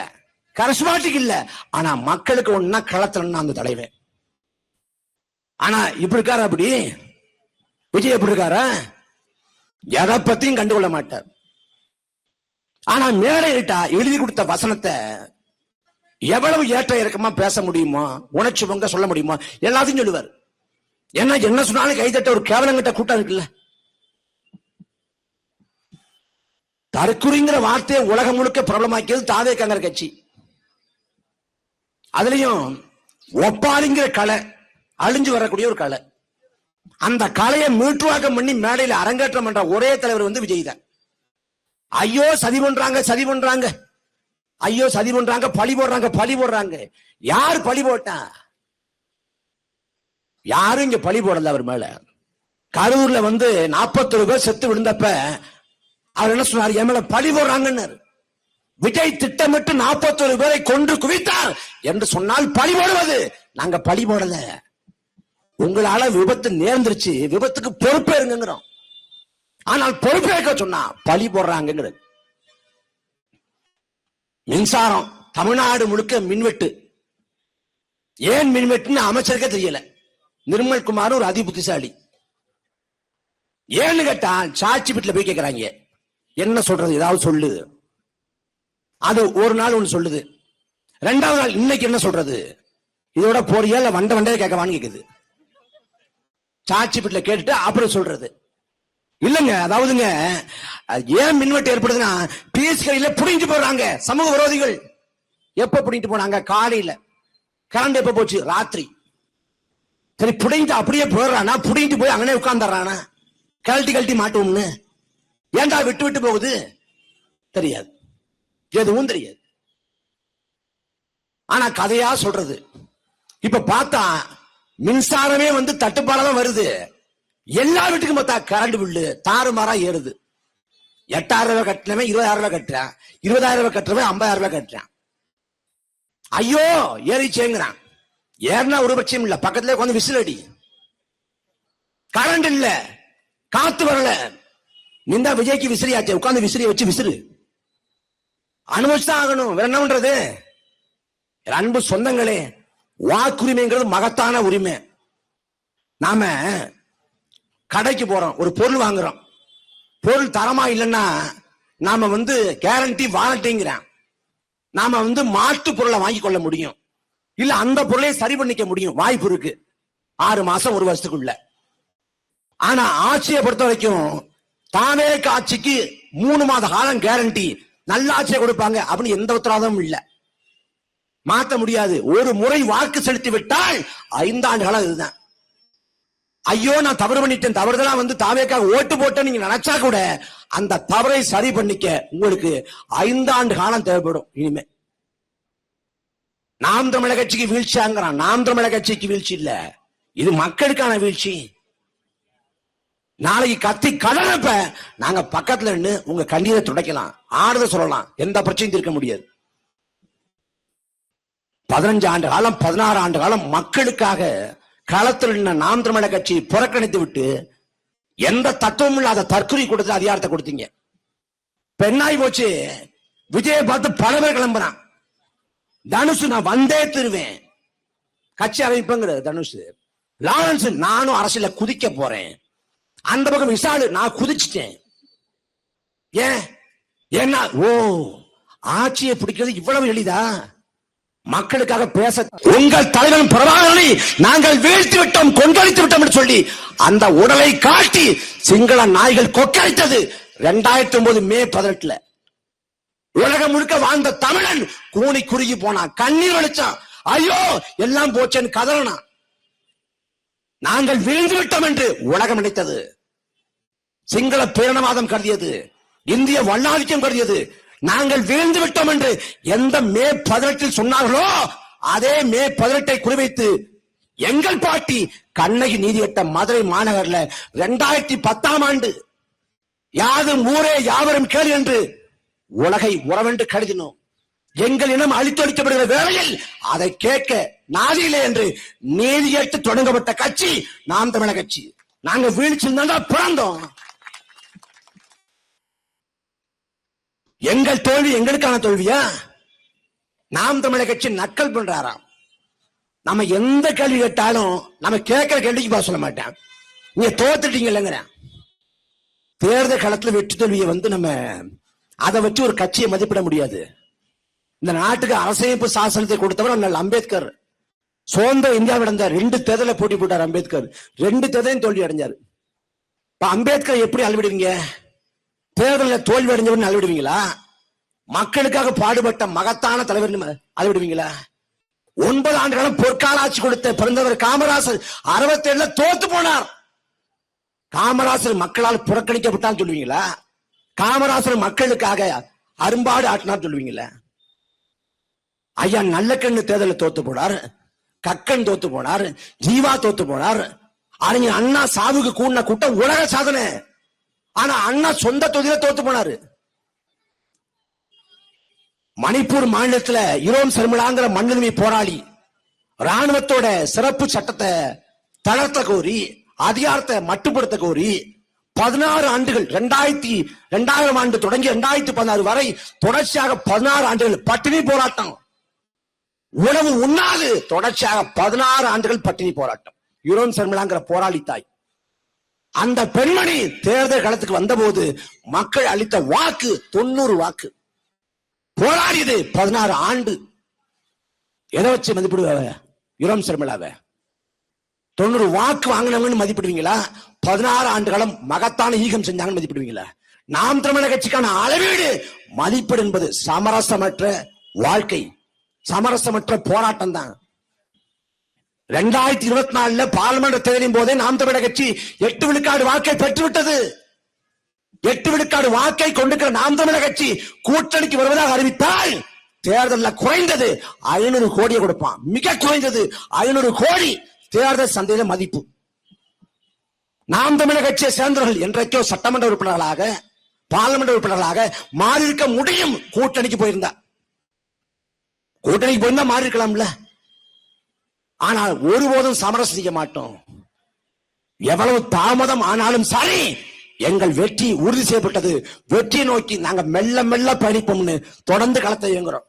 கரிஸ்மாட்டிக் இல்ல, ஆனா மக்களுக்கு ஒன்னா களத்துல அந்த தலைவர். ஆனா இப்படி இருக்காரு. அப்படி விஜய் எப்படி இருக்காரா? எதை பத்தியும் கண்டுகொள்ள மாட்டார். ஆனா மேடையிட்டா எழுதி கொடுத்த வசனத்தை எவ்வளவு ஏற்ற இறக்கமா பேச முடியுமோ, உணர்ச்சி பொங்க சொல்ல முடியுமோ எல்லாத்தையும் சொல்லுவார். என்ன சொன்னாலும் கைதட்ட ஒரு கேவலங்கிட்ட கூட்டம் இருக்குல்ல. தற்குறிங்கிற வார்த்தையை உலகம் முழுக்க பிரபலமாக்கியது தாவேகா கட்சி. அதுலயும் ஒப்பாரிங்கிற கலை அழிஞ்சு வரக்கூடிய ஒரு கலை. அந்த கலையை மீட்டுவாக்கம் பண்ணி மேடையில் அரங்கேற்றம் பண்ற ஒரே தலைவர் விஜய் தான். ஐயோ சதி பண்றாங்க, ஐயோ சதி பண்றாங்க, பழி போடுறாங்க. யார் பழி போட்டா? யாரும் இங்க பழி போடல அவர் மேல. கரூர்ல 41 பேர் செத்து விழுந்தப்ப அவர் என்ன சொன்னார்? என் மேல பழி போடுறாங்கன்னு. விஜய் திட்டமிட்டு 41 பேரை கொன்று குவித்தார் என்று சொன்னால் பழி போடுவது. நாங்க பழி போடல, உங்களால விபத்து நேர்ந்துருச்சு, விபத்துக்கு பொறுப்பேறுங்கிறோம். ஆனால் பொறுப்பேற்க சொன்னா பழி போடுறாங்கிறது. மின்சாரம் தமிழ்நாடு முழுக்க மின்வெட்டு. ஏன் மின்வெட்டுன்னு அமைச்சருக்கே தெரியல. நிர்மல்குமார் ஒரு அதி புத்திசாலி. ஏன்னு கேட்டா சாட்சி வீட்டுல போய் கேட்கிறாங்க, என்ன சொல்றது, ஏதாவது சொல்லு. அது ஒரு நாள் ஒண்ணு சொல்லுது. ரெண்டாவது நாள் இன்னைக்கு என்ன சொல்றது? இதோட போறியா இல்ல வண்டையே கேட்கவான்னு கேக்குது. சாட்சி பெட்டில கேட்டுட்டு அப்புறம் சொல்றது இல்லங்க. அதாவதுங்க, ஏன் மின்வெட்டு ஏற்படுதுன்னா பீஸ் கடையில புடிங்கிட்டு போறாங்க சமூக விரோதிகள். எப்ப புடிங்கிட்டு போனாங்க? காலையில. கரண்ட் எப்ப போச்சு? ராத்திரி. சரி, புடிங்கிட்டு அப்படியே போயிடுறானா? புடிங்கிட்டு போய் அங்கனே உட்கார்ந்துறானா? கழட்டி மாட்டோம்னு ஏன்டா விட்டு போகுது? தெரியாது, எதுவும் தெரியாது. ஆனா கதையா சொல்றது. இப்ப பார்த்தா மின்சாரமே தட்டுப்பாடாதான் வருது. எல்லா வீட்டுக்கும் பார்த்தா கரண்ட் பில்லு தாறுமாறா ஏறுது. 8,000 ரூபாய் கட்டினவன் 20,000 ரூபாய் கட்டுறான், 20,000 ரூபாய் கட்டுறவன் 50,000 ரூபாய் கட்டுறான். ஐயோ ஏறிச்சேங்கிறான். ஏறினா ஒரு பட்சம் இல்ல, பக்கத்துல உட்காந்து விசில் அடி. கரண்ட் இல்ல, காத்து வரல. நின்றா விஜய்க்கு விசிறி ஆச்சு, உட்காந்து விசிறிய வச்சு விசிறு. அனுபவிச்சுதான் ஆகணும், வேற என்ன பண்றது? அன்பு சொந்தங்களே, வாக்குரிமைங்கிறது மகத்தான உரிமை. நாம கடைக்கு போறோம், ஒரு பொருள் வாங்குறோம். பொருள் தரமா இல்லைன்னா நாம கேரண்டி வாரண்டிங்கிறோம். நாம மாற்று பொருளை வாங்கி கொள்ள முடியும், இல்ல அந்த பொருளை சரி பண்ணிக்க முடியும், வாய்ப்பு இருக்கு 6 மாசம் 1 வருஷத்துக்குள்ள. ஆனா ஆட்சியை பொறுத்த வரைக்கும் தானே ஆட்சிக்கு 3 மாத காலம் கேரண்டி, நல்ல ஆட்சியை கொடுப்பாங்க அப்படின்னு எந்த உத்தரவாதமும் இல்ல. மாற்ற முடியாது. ஒரு முறை வாக்கு செலுத்தி விட்டால் 5 ஆண்டு காலம் இதுதான். ஐயோ நான் தவறு பண்ணிட்டேன், தவறுதெல்லாம் தாவேக்காக ஓட்டு போட்டேன் நீங்க நினைச்சா கூட அந்த தவறை சரி பண்ணிக்க உங்களுக்கு 5 ஆண்டு காலம் தேவைப்படும். இனிமே நாம் தமிழக கட்சிக்கு வீழ்ச்சியாங்கிறான். நாம் தமிழக கட்சிக்கு வீழ்ச்சி இல்ல, இது மக்களுக்கான வீழ்ச்சி. நாளைக்கு கத்தி கடனப்ப நாங்க பக்கத்துல நின்று உங்க கண்ணீரை துடைக்கலாம், ஆறுதல் சொல்லலாம், எந்த பிரச்சனையும் தீர்க்க முடியாது. 15 ஆண்டு காலம் 16 ஆண்டு காலம் மக்களுக்காக களத்தில் நின்ன நாம் தமிழக கட்சி புறக்கணித்து விட்டு எந்த தத்துவம் இல்லாத தற்கொலை கொடுத்து அதிகாரத்தை கொடுத்தீங்க. பெண்ணாய் போச்சு. விஜயை பார்த்து பல பேர் கிளம்புறான். தனுஷ் நான் வந்தே திருவேன், கட்சி அமைப்புங்கிறது தனுஷ். லாரன்ஸ் நானும் அரசியல குதிக்க போறேன். அந்த பக்கம் விசாலு நான் குதிச்சிட்டேன். ஏன்? ஏன்னா ஓ ஆட்சியை பிடிக்கிறது இவ்வளவு எளிதா? மக்களுக்காக பேச உங்கள் தலைவன் பிரபாகரனை நாங்கள் வீழ்த்தி விட்டோம், கொந்தளித்து விட்டோம் என்று சொல்லி அந்த உடலை காட்டி சிங்கள நாய்கள் கொக்கரித்தது 2009 மே 18. உலகம் முழுக்க வாழ்ந்த தமிழன் கூனி குறுகி போனான், கண்ணீர் வலிச்சான், ஐயோ எல்லாம் போச்சேன்னு கதறினா. நாங்கள் வீழ்ந்து விட்டோம் என்று உலகம் நினைத்தது. சிங்கள பேரணவாதம் கருதியது, இந்திய வல்லாதிக்கம் கருதியது. நாங்கள் வீழ்ந்து விட்டோம் என்று எந்த மே 18 சொன்னார்களோ அதே மே 18 குறிவைத்து எங்கள் பாட்டி கண்ணகி நீதியட்ட மதுரை மாநகர்ல 2010ஆம் ஆண்டு யாதும் ஊரே யாவரும் கேள் என்று உலகை உறவென்று கருதினோம். எங்கள் இனம் அழித்தொழிக்கப்படுகிற வேளையில் அதை கேட்க நாதியிலே என்று நீதி கேட்டு தொடங்கப்பட்ட கட்சி நாம் தமிழக கட்சி. நாங்க வீழ்ச்சி பிறந்தோம். எங்கள் தோல்வி எங்களுக்கான தோல்வியா? நாம் தமிழக கட்சி நக்கல் பண்றாராம். நம்ம எந்த கேள்வி கேட்டாலும் நம்ம கேட்கிற கேள்விக்கு சொல்ல மாட்டேன், நீங்க தோத்துட்டீங்க இல்லைங்கிற. தேர்தல் களத்துல வெற்றி தோல்வியை நம்ம அதை வச்சு ஒரு கட்சியை மதிப்பிட முடியாது. இந்த நாட்டுக்கு அரசமைப்பு சாசனத்தை கொடுத்தவர் அண்ணல் அம்பேத்கர். சுதந்திர இந்தியாவில் நடந்த 2 தேர்தலை போட்டி போட்டார் அம்பேத்கர். 2 தேர்தலையும் தோல்வி அடைஞ்சாரு. அம்பேத்கர் எப்படி அளவிடுவீங்க? தேர்தலில் தோல்வி அடைஞ்சவன் அளவிடுவீங்களா? மக்களுக்காக பாடுபட்ட மகத்தான தலைவர் அளவிடுவீங்களா? 9 ஆண்டு காலம் பொற்கால ஆட்சி கொடுத்த பிறந்தவர் காமராசர் 67 தோத்து போனார். காமராசர் மக்களால் புறக்கணிக்கப்பட்டால் சொல்லுவீங்களா? காமராசர் மக்களுக்காக அரும்பாடு ஆட்டினார் சொல்லுவீங்களா? ஐயா நல்லக்கண்ணு தேர்தலில் தோத்து போனார், கக்கன் தோத்து போனார், ஜீவா தோத்து போனார். அறிஞர் அண்ணா சாவுக்கு கூடின கூட்டம் உலக சாதனை. ஆனா அண்ணா சொந்த தொகுதியில தோத்து போனாரு. மணிப்பூர் மாநிலத்துல இரோம் சர்மிளாங்கிற மண்ணுரிமை போராளி ராணுவத்தோட சிறப்பு சட்டத்தை தளர்த்த கோரி, அதிகாரத்தை மட்டுப்படுத்த கோரி 16 ஆண்டுகள் 2000 ஆண்டு தொடங்கி 2016 வரை தொடர்ச்சியாக 16 ஆண்டுகள் பட்டினி போராட்டம். உணவு உண்ணாது தொடர்ச்சியாக 16 ஆண்டுகள் பட்டினி போராட்டம். இரோம் சர்மிளாங்கிற போராளி தாய். அந்த பெண்மணி தேர்தல் களத்துக்கு வந்தபோது மக்கள் அளித்த வாக்கு 90 வாக்கு. போராடியது 16 ஆண்டு. எதை வச்சு மதிப்பிடுவாங்க? யுரம் சர்மிளாவ 90 வாக்கு வாங்கினவங்கன்னு மதிப்பிடுவீங்களா? 16 ஆண்டு காலம் மகத்தான ஈகம் செஞ்சாங்கன்னு மதிப்பிடுவீங்களா? நாம் தமிழர் கட்சிக்கான அளவீடு மதிப்பீடு என்பது சமரசமற்ற வாழ்க்கை, சமரசமற்ற போராட்டம் தான். 2024 பார்லிமெண்ட் தேர்தலின் போதே நாம் தமிழர் கட்சி 8 விழுக்காடு வாக்கை பெற்றுவிட்டது. 8 விழுக்காடு வாக்கை கொண்டிருக்கிற நாம் தமிழர் கட்சி கூட்டணிக்கு வருவதாக அறிவித்தால் தேர்தலில் குறைந்தது 500 கோடியை கொடுப்பான். மிக குறைந்தது 500 கோடி தேர்தல் சந்தையில மதிப்பு. நாம் தமிழர் கட்சியை சேர்ந்தவர்கள் என்றைக்கோ சட்டமன்ற உறுப்பினர்களாக, பார்லிமெண்ட் உறுப்பினர்களாக மாறி இருக்க முடியும். கூட்டணிக்கு போயிருந்தா மாறி இருக்கலாம்ல. ஆனால் ஒருபோதும் சமரசம் செய்ய மாட்டோம். எவ்வளவு தாமதம் ஆனாலும் சரி, எங்கள் வெற்றி உறுதி செய்யப்பட்டது. வெற்றி நோக்கி நாங்க மெல்ல மெல்ல பயணிப்போம்னு தொடர்ந்து களத்தை இயங்குறோம்.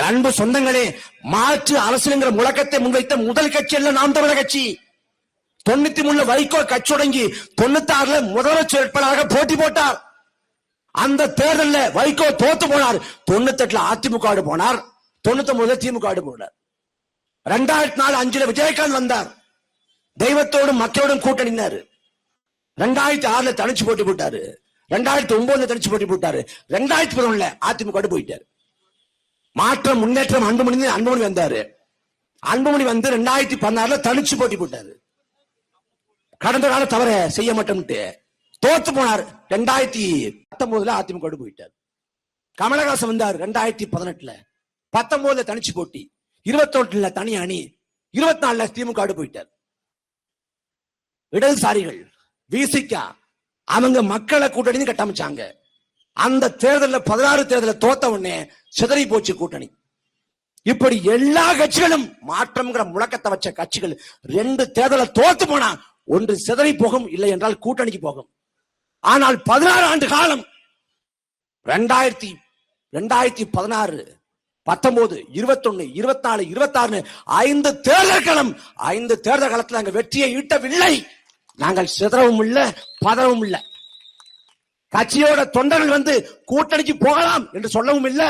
அன்பு சொந்தங்களே, மாற்று அரசியலுங்கிற முழக்கத்தை முன்வைத்த முதல் கட்சி அல்ல நாம் தமிழர் கட்சி. 93 வைகோ கட்சி தொடங்கி 96 முதலமைச்சர் வேட்பாளராக போட்டி போட்டார். அந்த தேர்தலில் வைகோ தோத்து போனார். 98 அதிமுக போனார், 99 திமுக போனார். 2004 5 விஜயகாந்த் வந்தார். தெய்வத்தோடும் மக்களோடும் கூட்டணினாரு. 2006 தனிச்சு போட்டி போட்டாரு. 2009 தனிச்சு போட்டி போட்டாரு. 2011 அதிமுக போயிட்டாரு. மாற்றம், முன்னேற்றம், அன்புமணி வந்தாரு. அன்புமணி வந்து 2016 தனிச்சு போட்டி போட்டாரு. கடந்த கால தவற செய்ய மாட்டோம்ட்டு தோத்து போனார். 2019 அதிமுக போயிட்டார். கமலஹாசன் வந்தார் 2018, 19 தனிச்சு போட்டி, 21 தனி அணி, 24 திமுக போயிட்டார். இடதுசாரிகள் விசிகா அவங்க மக்களை கூட்டணி கட்டமைச்சாங்க. அந்த தேர்தலில் 16 தேர்தலில் தோத்த உடனே சிதறி போச்சு கூட்டணி. இப்படி எல்லா கட்சிகளும் மாற்றம்ங்கிற முழக்கத்தை வச்ச கட்சிகள் 2 தேர்தலை தோத்து போனா ஒன்று சிதறி போகும், இல்லை என்றால் கூட்டணிக்கு போகும். ஆனால் 16 ஆண்டு காலம் 2016, 19, 21, 24, 26 5 தேர்தல் காலம். 5 தேர்தல் காலத்தில் நாங்கள் வெற்றியை ஈட்டவில்லை. நாங்கள் சிதறவும் இல்லை, பதறவும் இல்லை. கட்சியோட தொண்டர்கள் வந்து கூட்டணிக்கு போகலாம் என்று சொல்லவும் இல்லை.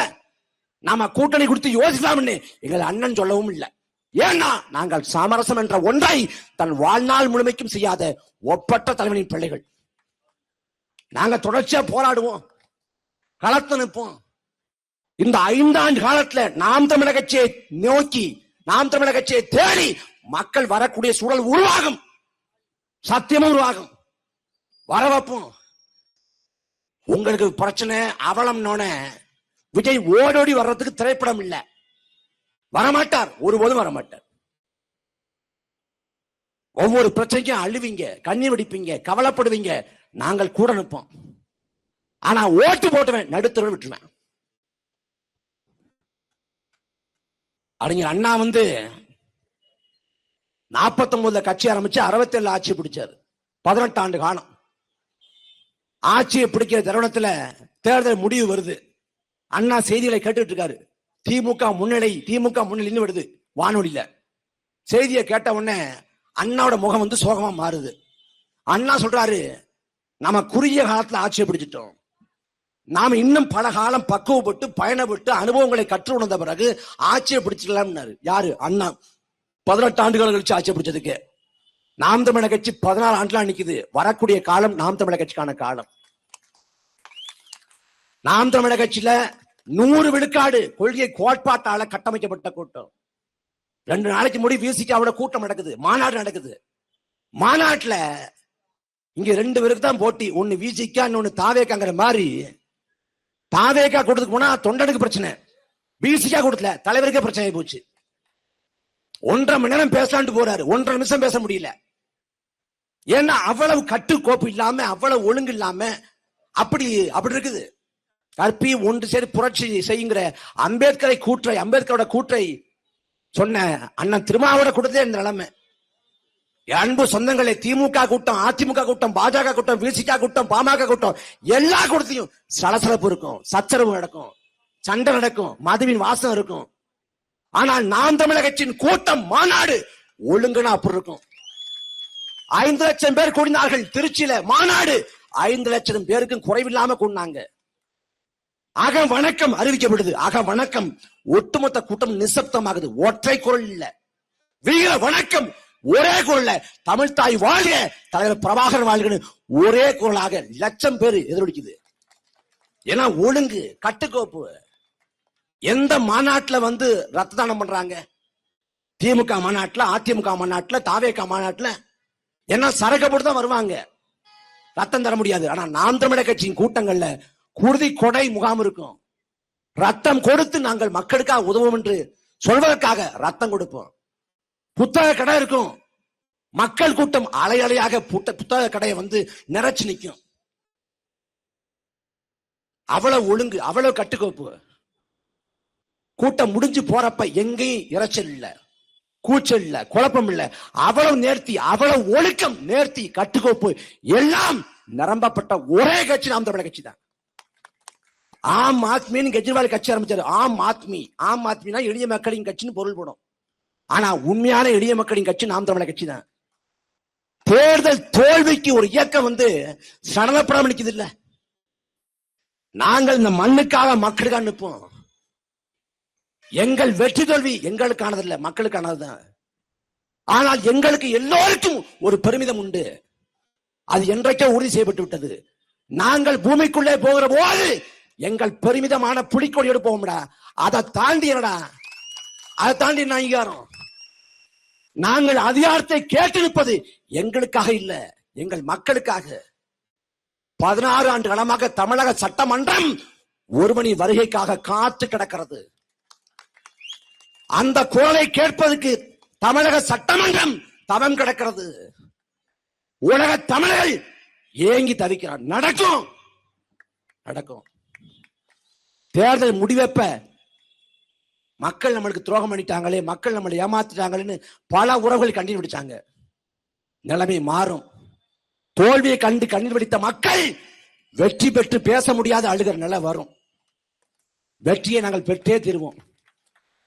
நாம கூட்டணி கொடுத்து யோசிக்கலாம் எங்கள் அண்ணன் சொல்லவும் இல்லை. ஏன்னா நாங்கள் சமரசம் என்ற ஒன்றை தன் வாழ்நாள் முழுமைக்கும் செய்யாத ஒப்பற்ற தலைவனின் பிள்ளைகள். நாங்க தொடர்ச்சியா போராடுவோம், களத்து நிற்போம். இந்த 5 ஆண்டு காலத்துல நாம் தமிழர் கட்சியை நோக்கி, நாம் தமிழர் கட்சியை தேடி மக்கள் வரக்கூடிய சூழல் உருவாகும், சத்தியமும் உருவாகும். வர வைப்போம். உங்களுக்கு பிரச்சனை அவலம்னோன விஜய் ஓடோடி வர்றதுக்கு திரைப்படம் இல்ல, வரமாட்டார், ஒருபோதும் வரமாட்டார். ஒவ்வொரு பிரச்சனைக்கும் அழுவீங்க, கண்ணீர் வடிப்பீங்க, கவலைப்படுவீங்க. நாங்கள் கூட நிற்போம். ஆனா ஓட்டு போட்டுவேன், நடுத்தர விட்டுருவேன். அறிஞர் அண்ணா வந்து 49 கட்சி ஆரம்பிச்சு 67 ஆட்சி பிடிச்சாரு. 18 ஆண்டு காலம் ஆட்சியை பிடிக்கிற தருணத்துல தேர்தல் முடிவு வருது. அண்ணா செய்திகளை கேட்டுட்டு இருக்காரு. திமுக முன்னிலை வருது வானொலியில. செய்தியை கேட்ட உடனே அண்ணாவோட முகம் வந்து சோகமா மாறுது. அண்ணா சொல்றாரு, நம்ம குறுகிய காலத்துல ஆட்சியை பிடிச்சிட்டோம். நாம இன்னும் பல காலம் பக்குவப்பட்டு பயணப்பட்டு அனுபவங்களை கற்று உணர்ந்த பிறகு ஆட்சியை பிடிச்சிடலாம்னாரு. யாரு? அண்ணா. 18 ஆண்டுகள் கழிச்சு ஆட்சியை பிடிச்சதுக்கு. நாம் தமிழர் கட்சி 14 ஆண்டுகளா நிக்குது. வரக்கூடிய காலம் நாம் தமிழர் கட்சிக்கான காலம். நாம் தமிழர் கட்சியில 100 விழுக்காடு கொள்கை கோட்பாட்டால கட்டமைக்கப்பட்ட கூட்டம். 2 நாளைக்கு முடி விசிகாவோட கூட்டம் நடக்குது, மாநாடு நடக்குது. மாநாட்டுல இங்க 2 பேருக்கு தான் போட்டி. ஒன்னு விசிகா, இன்னொன்னு தாவேக்காங்கிற மாதிரி. தாவேக்கா கூட்டத்துக்கு போனா தொண்டனுக்கு பிரச்சனை, விசிகா கூட்டத்துல தலைவருக்கே பிரச்சனை போச்சு. 1.5 மணி நேரம் பேசலான்ட்டு போறாரு, 1.5 நிமிஷம் பேச முடியல. ஏன்னா அவ்வளவு கட்டுக்கோப்பு இல்லாம, அவ்வளவு ஒழுங்கு இல்லாம அப்படி இருக்குது. கற்பி ஒன்று சேரி புரட்சி செய்யுங்கிற அம்பேத்கரோட கூற்றை சொன்ன அண்ணன் திருமாவோட கூட்டத்தே இந்த நிலைமை. அன்பு சொந்தங்களே, திமுக கூட்டம், அதிமுக கூட்டம், பாஜக கூட்டம், விசிகா கூட்டம், பாமக கூட்டம், எல்லா கூட்டத்தையும் சலசலப்பு இருக்கும், சச்சரவு நடக்கும், சண்டை நடக்கும், மதுவின் வாசம் இருக்கும். ஆனால் நாம் தமிழர் கட்சியின் கூட்டம், மாநாடு ஒழுங்குனா அப்படி இருக்கும். 5 லட்சம் பேர் கூடினார்கள் திருச்சியில. மாநாடு 5 லட்சம் பேருக்கும் குறைவில்லாம கூடினாங்க. ஆக வணக்கம் அறிவிக்கப்படுது. ஆக வணக்கம் ஒட்டுமொத்த கூட்டம் நிசப்தமாகுது. ஒற்றை குரல் இல்ல, வீர வணக்கம் ஒரே குரல்ல தமிழ் தாய் வாழ்க, தலைவர் பிரபாகரன் வாழ்க ஒரே குரலாக லட்சம் பேர் எதிரொலிக்குது. ஏன்னா ஒழுங்கு கட்டுக்கோப்பு. எந்த மாநாட்டுல வந்து ரத்த தானம் பண்றாங்க? திமுக மாநாட்டுல, அதிமுக மாநாட்டுல, தாவேக மாநாட்டுல என்ன சரக்கு போட்டு தான் வருவாங்க, ரத்தம் தர முடியாது. ஆனா நாம் தமிழர் கட்சியின் கூட்டங்கள்ல குருதி கொடை முகாம் இருக்கும். ரத்தம் கொடுத்து நாங்கள் மக்களுக்காக உதவும் என்று சொல்வதற்காக ரத்தம் கொடுப்போம். புத்தக கடை இருக்கும். மக்கள் கூட்டம் அலை அலையாக புத்தக கடையை வந்து நிறைச்சு நிற்கும். அவ்வளவு ஒழுங்கு, அவ்வளவு கட்டுக்கோப்பு. கூட்டம் முடிஞ்சு போறப்ப எங்கேயும் இறைச்சல் இல்ல, கூச்சல் இல்ல, குழப்பம் இல்ல. அவ்வளவு நேர்த்தி, அவ்வளவு ஒழுக்கம், நேர்த்தி, கட்டுக்கோப்பு எல்லாம் நிரம்பப்பட்ட ஒரே கட்சி நாம் தமிழர் கட்சி தான். ஆம் ஆத்மின்னு கெஜ்ரிவால் கட்சி ஆரம்பிச்சாரு. ஆம் ஆத்மி, ஆம் ஆத்மினா எளிய மக்களின் கட்சின்னு பொருள் போடும். ஆனா உண்மையான எளிய மக்களின் கட்சி நாம் தமிழர் கட்சி தான். தேர்தல் தோல்விக்கு ஒரு இயக்கம் வந்து சடலப்படாம நிக்குது இல்ல. நாங்கள் இந்த மண்ணுக்காக மக்களுக்காக நிற்போம். எங்கள் வெற்றி தோல்வி எங்களுக்கானது இல்ல, மக்களுக்கானதுதான். ஆனால் எங்களுக்கு எல்லோருக்கும் ஒரு பெருமிதம் உண்டு. அது என்றைக்கே உறுதி செய்யப்பட்டு விட்டது. நாங்கள் பூமிக்குள்ளே போகிற போது எங்கள் பெருமிதமான புலிக்கொடியோடு போகும்டா. அதை தாண்டி என்னடா, அதை தாண்டி அங்கீகாரம். நாங்கள் அதிகாரத்தை கேட்டு நிற்பது எங்களுக்காக இல்ல, எங்கள் மக்களுக்காக. 16 ஆண்டு காலமாக தமிழக சட்டமன்றம் ஒருவனி வருகைக்காக காத்து கிடக்கிறது. அந்த குரலை கேட்பதற்கு தமிழக சட்டமன்றம் தவம் கிடக்கிறது. உலக தமிழர்கள் ஏங்கி தவிக்கிறார். நடக்கும், நடக்கும். தேர்தல் முடிவெப்ப மக்கள் நம்மளுக்கு துரோகம் பண்ணிட்டாங்களே, மக்கள் நம்மளை ஏமாத்திட்டாங்களேன்னு பல உறவுகள் கண்ணீர் வெடிச்சாங்க. நிலைமை மாறும். தோல்வியை கண்டு கண்ணீர் வெடித்த மக்கள் வெற்றி பெற்று பேச முடியாத அழுகிற நிலை வரும். வெற்றியை நாங்கள் பெற்றே தீர்வோம்.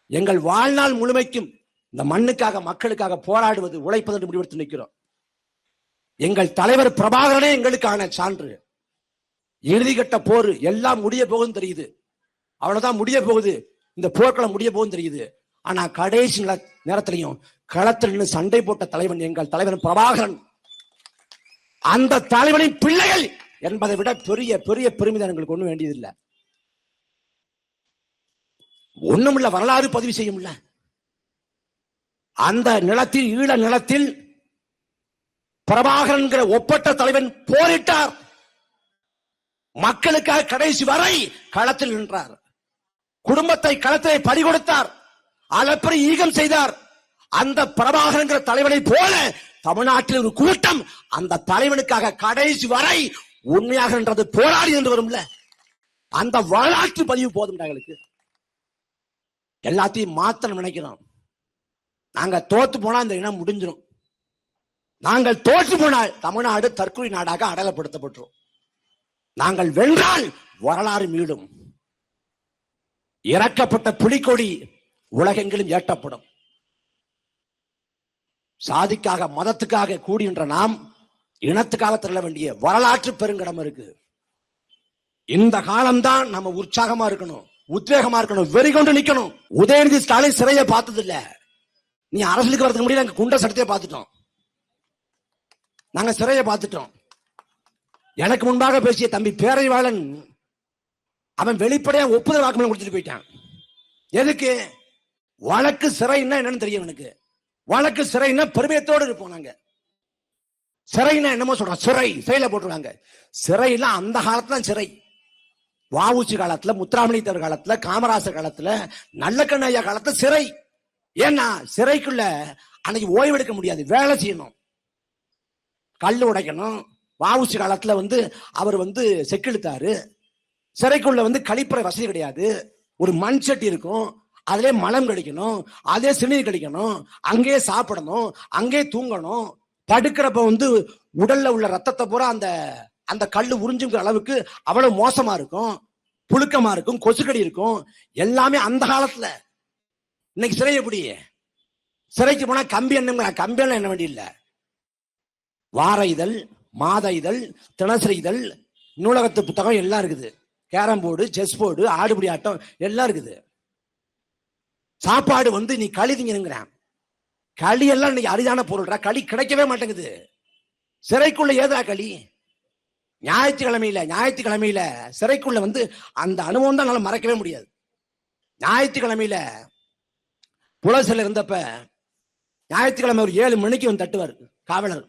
எங்கள் வாழ்நாள் முழுமைக்கும் இந்த மண்ணுக்காக, மக்களுக்காக போராடுவது, உழைப்பது என்று முடிவெடுத்து நிற்கிறோம். எங்கள் தலைவர் பிரபாகரனே எங்களுக்கான சான்று. இறுதிக்கட்ட போர் எல்லாம் முடிய போகுதுன்னு தெரியுது. அவ்வளவுதான், முடிய போகுது. இந்த போர்க்களம் முடிய போகுதுன்னு தெரியுது. ஆனா கடைசி நேரத்திலையும் களத்தில் நின்று சண்டை போட்ட தலைவன் எங்கள் தலைவன் பிரபாகரன். அந்த தலைவனின் பிள்ளைகள் என்பதை விட பெரிய பெரிய பெருமிதம் எங்களுக்கு ஒண்ணும் வேண்டியதில்லை. ஒண்ணுமில்ல, வரலாறு பதிவு செய்யும். அந்த நிலத்தில், ஈழ நிலத்தில் பிரபாகரன் ஒப்பற்ற தலைவன் போரிட்டார். மக்களுக்காக கடைசி வரை களத்தில் நின்றார். குடும்பத்தை களத்திலே பறி கொடுத்தார். அளப்பரி ஈகம் செய்தார். அந்த பிரபாகரன் தலைவனை போல தமிழ்நாட்டில் ஒரு கூட்டம் அந்த தலைவனுக்காக கடைசி வரை உண்மையாக நின்றது, போராடி என்று வரும்ல. அந்த வரலாற்று பதிவு போதும். எங்களுக்கு எல்லாத்தையும் மாத்த நினைக்கிறோம். நாங்க தோத்து போனா இந்த இனம் முடிஞ்சிடும். நாங்கள் தோற்று போனால் தமிழ்நாடு தற்கொலை நாடாக அடையாளப்படுத்தப்பட்டுரும். நாங்கள் வென்றால் வரலாறு மீண்டும். இறக்கப்பட்ட புலிக்கொடி உலகெங்கிலும் ஏற்றப்படும். சாதிக்காக, மதத்துக்காக கூடுகின்ற நாம் இனத்துக்காக திரள வேண்டிய வரலாற்று பெருங்கடம் இருக்கு. இந்த காலம்தான் நம்ம உற்சாகமா இருக்கணும், உத்வேகமா இருக்கணும், வெறி கொண்டு நிக்கணும். உதயநிதி ஸ்டாலின் சிறையை பார்த்தது இல்ல. நீ அரசியலுக்கு வரதுக்கு முடியல, நாங்க குண்ட சட்டத்தையே பார்த்துட்டோம். நாங்க சிறையை பார்த்துட்டோம். எனக்கு முன்பாக பேசிய தம்பி பேரைவாளன் அவன் வெளிப்படையா ஒப்புதல் வாக்குமூலம் கொடுத்துட்டு போயிட்டான். எதுக்கு? வழக்கு சிறைன்னா என்னன்னு தெரியும் எனக்கு. வழக்கு சிறைன்னா பெருமையத்தோடு இருப்போம். நாங்க சிறைன்னா என்னமோ சொல்றோம், சிறையில போட்டுருவாங்க. சிறையில அந்த காலத்துல சிறை, வஉசி காலத்துல, முத்துராமலிங்க தேவர் காலத்துல, காமராசர் காலத்துல, நல்லக்கண்ணு ஐயா காலத்துல சிறை. ஏன்னா சிறைக்குள்ள அன்னைக்கு ஓய்வு எடுக்க முடியாது, வேலை செய்யணும், கல் உடைக்கணும். வஉசி காலத்துல அவர் செக்கிழுத்தாரு. சிறைக்குள்ள கழிப்பறை வசதி கிடையாது. ஒரு மண் சட்டி இருக்கும், அதிலே மலம் கழிக்கணும், அதே சிறுநீர் கழிக்கணும், அங்கே சாப்பிடணும், அங்கே தூங்கணும். படுக்கிறப்ப உடல்ல உள்ள ரத்தத்தை பூரா அந்த கல்லு உறிஞ்சுங்கிற அளவுக்கு அவ்வளவு மோசமா இருக்கும், புழுக்கமா இருக்கும், கொசுக்கடி இருக்கும். எல்லாமே அந்த காலத்துல. இன்னைக்கு சிறை எப்படி? சிறைக்கு போனா கம்பி எண்ணம், கம்பி எண்ணம் என்ன வேண்டிய இல்ல. வார இதழ், மாத இதழ், தினசரி இதழ், நூலகத்து புத்தகம் எல்லாம் இருக்குது. கேரம் போர்டு, செஸ் போர்டு, ஆடுபடி ஆட்டம் எல்லாம் இருக்குது. சாப்பாடு வந்து நீ களி திங்கிறேன். களி எல்லாம் இன்னைக்கு அரிதான பொருள்ரா. களி கிடைக்கவே மாட்டேங்குது. சிறைக்குள்ள ஏதா களி? ஞாயிற்றுக்கிழமையில சிறைக்குள்ள வந்து அந்த அனுபவம் தான் என்னால மறக்கவே முடியாது. ஞாயிற்றுக்கிழமையில புலசில இருந்தப்ப ஞாயிற்றுக்கிழமை ஒரு 7 மணிக்கு வந்து தட்டுவார் காவலர்.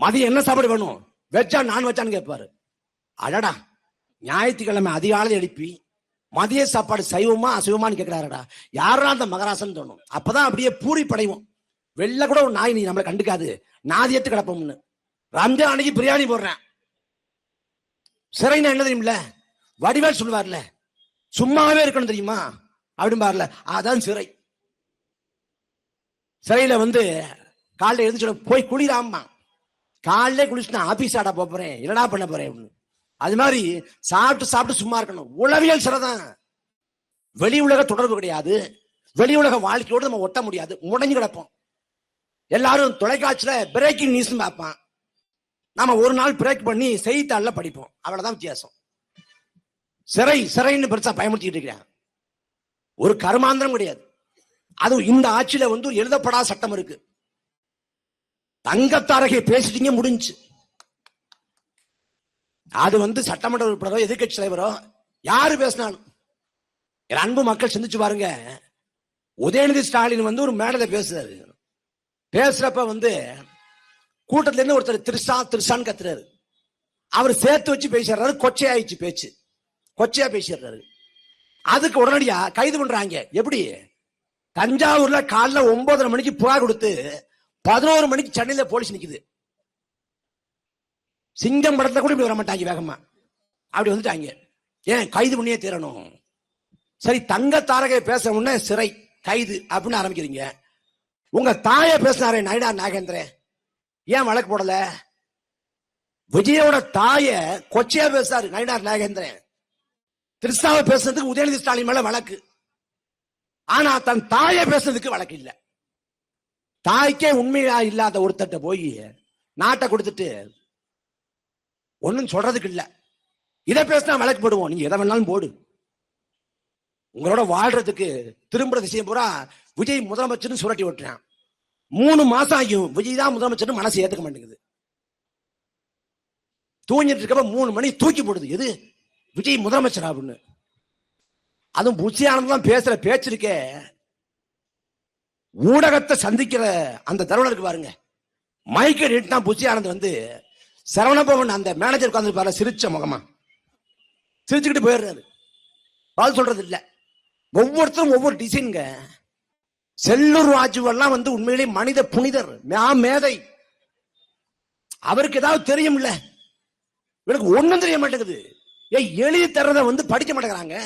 மதியம் என்ன சாப்பாடு வேணும், வெஜ்ஜா நான் வெஜ்ஜான்னு கேட்பாரு. அடடா, ஞாயிற்றுக்கிழமை அதிகாலையில் எழுப்பி மதிய சாப்பாடு சைவமா அசைவமான்னு கேட்கிறாரடா, யாரா அந்த மகராசன் தோணும். அப்பதான் அப்படியே பூரி படைவோம். வெளில கூட ஒரு நாய் நீ நம்மளை கண்டுக்காது, நாதியத்து கிடப்போம்னு. ரம்ஜான் அன்னைக்கு பிரியாணி போடுறேன். சிறைனா என்ன தெரியுமில்ல, வடிவேல் சொல்லுவார்ல, சும்மாவே இருக்கணும் தெரியுமா அப்படின்னு பாருல, அதான் சிறை. சிறையில வந்து காலைல எழுந்து போய் குளிராமா, காலையிலே குளிச்சுனா ஆபீஸ் ஆட போறேன், என்னடா பண்ண போறேன் அப்படின்னு. அது மாதிரி சாப்பிட்டு சும்மா இருக்கணும். உளவியல் சிறைதான். வெளி உலக தொடர்பு கிடையாது, வெளி உலக வாழ்க்கையோடு நம்ம ஒட்ட முடியாது, முடங்கி கிடப்போம். எல்லாரும் தொலைக்காட்சியில பிரேக்கிங் நியூஸ் பார்ப்பான், நாம ஒரு நாள் பிரேக் பண்ணி செய்தித்தாள்ல படிப்போம். அவ்வளவுதான் வித்தியாசம். சிறைன்னு பெருசா பயன்படுத்திட்டு இருக்கிறேன். ஒரு கருமாந்திரம் கிடையாது. அது இந்த ஆட்சியில வந்து ஒரு எழுதப்படாத சட்டம் இருக்கு. தங்கத்தாரகை பேசிட்டீங்க, முடிஞ்சு. அது வந்து சட்டமன்ற உறுப்பினரோ எதிர்கட்சி தலைவரோ யாரு பேசினாலும், என் அன்பு மக்கள் சிந்திச்சு பாருங்க. உதயநிதி ஸ்டாலின் வந்து ஒரு மேடையில பேசுறாரு. பேசுறப்ப வந்து கூட்டத்துல இருந்து ஒருத்தர் திருசான்னு கத்துறாரு. அவர் சேர்த்து வச்சு பேசிடுறாரு. கொச்சையா பேசிடுறாரு. அதுக்கு உடனடியா கைது பண்றாங்க. எப்படி? தஞ்சாவூர்ல காலைல 9:30 மணிக்கு புகார் கொடுத்து 11 மணிக்கு சென்னையில போலீஸ் நிக்குது. சிங்கம் படத்துல கூட இப்படி வர மாட்டாங்க வேகமா. அப்படி வந்துட்டாங்க. ஏன் கைது பண்ணியே தீரணும். சரி, தங்க தாரகை பேச உடனே சிறை கைது அப்படின்னு ஆரம்பிக்கிறீங்க. உங்க தாயை பேசினாரே நயினார் நாகேந்திரன், ஏன் வழக்கு போடல? விஜயோட தாய கொச்சையா பேசாரு நயினார் நாகேந்திரன். திருஷ்ணாவை பேசுறதுக்கு உதயநிதி ஸ்டாலின் மேல வழக்கு. ஆனா தன் தாயை பேசுறதுக்கு வழக்கு இல்ல. தாய்க்கே உண்மையா இல்லாத ஒருத்தட்ட போய் நாட்டை கொடுத்துட்டு ஒன்னும் சொல்றதுக்கு இல்ல. இதை பேசினா வழக்கு போடுவோம். நீங்க எதை வேணாலும் போடு. உங்களோட வாழ்றதுக்கு திரும்புற விஷயம் பூரா விஜய் முதலமைச்சர் சுரட்டி விட்டுறான். 3 மாசம் ஆகியும் விஜய் தான் முதலமைச்சர் மனசு ஏத்துக்க மாட்டேங்குது. தூங்கிட்டு இருக்கப்ப 3 மணி தூக்கி போடுது. எது? விஜய் முதலமைச்சர் அப்படின்னு. அதுவும் புஷி ஆனந்த் தான் பேசுற பேச்சிருக்கே, ஊடகத்தை சந்திக்கிற அந்த தருணம் இருக்கு பாருங்க. மைக்கை நீட்டினா புஷி ஆனந்த் வந்து சரவணபவன் அந்த மேனேஜர் உட்கார்ந்து பாரு, சிரிச்ச முகமா சிரிச்சுக்கிட்டு போயிடுறாரு. பதில் சொல்றது இல்ல. ஒவ்வொருத்தரும் ஒவ்வொரு டிசைனுங்க. செல்லூர் ராஜுவெல்லாம் வந்து உண்மையிலேயே மனித புனிதர், மேதை. அவருக்கு ஏதாவது தெரியும்ல, இவருக்கு ஒண்ணும் தெரிய மாட்டேங்குது. எழுதி தர்றத வந்து படிக்க மாட்டேங்கிறாங்க.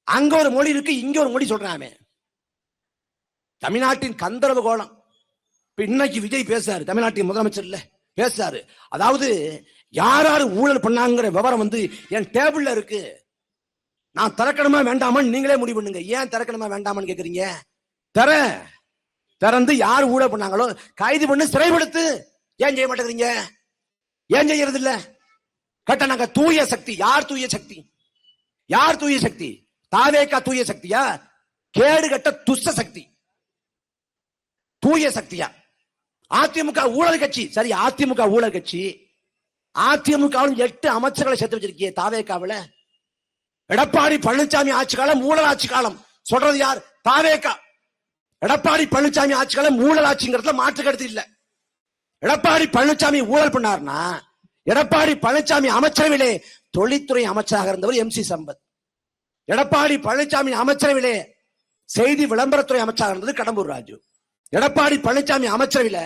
அங்க ஒரு மொழி இருக்கு, இங்க ஒரு மொழி சொல்றாங்க. தமிழ்நாட்டின் கந்தரவு கோலம். இன்னைக்கு விஜய் பேசாரு, தமிழ்நாட்டின் முதலமைச்சர் இல்ல பேசாரு. அதாவது யார் யாரு ஊழல் பண்ணாங்கிற விவரம் வந்து என் டேபிள்ல இருக்கு. நான் திறக்கணுமா வேண்டாமான்னு நீங்களே முடிவு பண்ணுங்க. ஏன் திறக்கணுமா வேண்டாமான்னு கேக்குறீங்க? திறந்து யார் ஊழல் பண்ணாங்களோ கைது பண்ணு, சிறைப்படுத்து. ஏன் செய்ய மாட்டேங்கிறீங்க? ஏன் செய்யறது இல்ல? கட்ட நாங்க தூய சக்தி. யார் தூய சக்தி? யார் தூய சக்தி? தாவேகா தூய சக்தியா? கேடு கட்ட துஷ்ட சக்தி தூய சக்தியா? அதிமுக ஊழல் கட்சி. சரி, அதிமுக ஊழல் கட்சி. அதிமுக 8 அமைச்சர்களை சேர்த்து வச்சிருக்கிய தாவேகாவில. எடப்பாடி பழனிசாமி ஆட்சி காலம் ஊழல் ஆட்சி காலம். சொல்றது யார்? தாவேகா. எடப்பாடி பழனிசாமி ஆட்சி காலம் ஊழல் ஆட்சிங்கிறதுல மாற்று கருத்து இல்ல. எடப்பாடி பழனிசாமி ஊழல் பண்ணார்னா, எடப்பாடி பழனிசாமி அமைச்சரவையிலே தொழில்துறை அமைச்சராக இருந்தவர் MC சம்பத். எடப்பாடி பழனிசாமி அமைச்சரவையிலே செய்தி விளம்பரத்துறை அமைச்சராக இருந்தது கடம்பூர் ராஜு. எடப்பாடி பழனிசாமி அமைச்சரவையில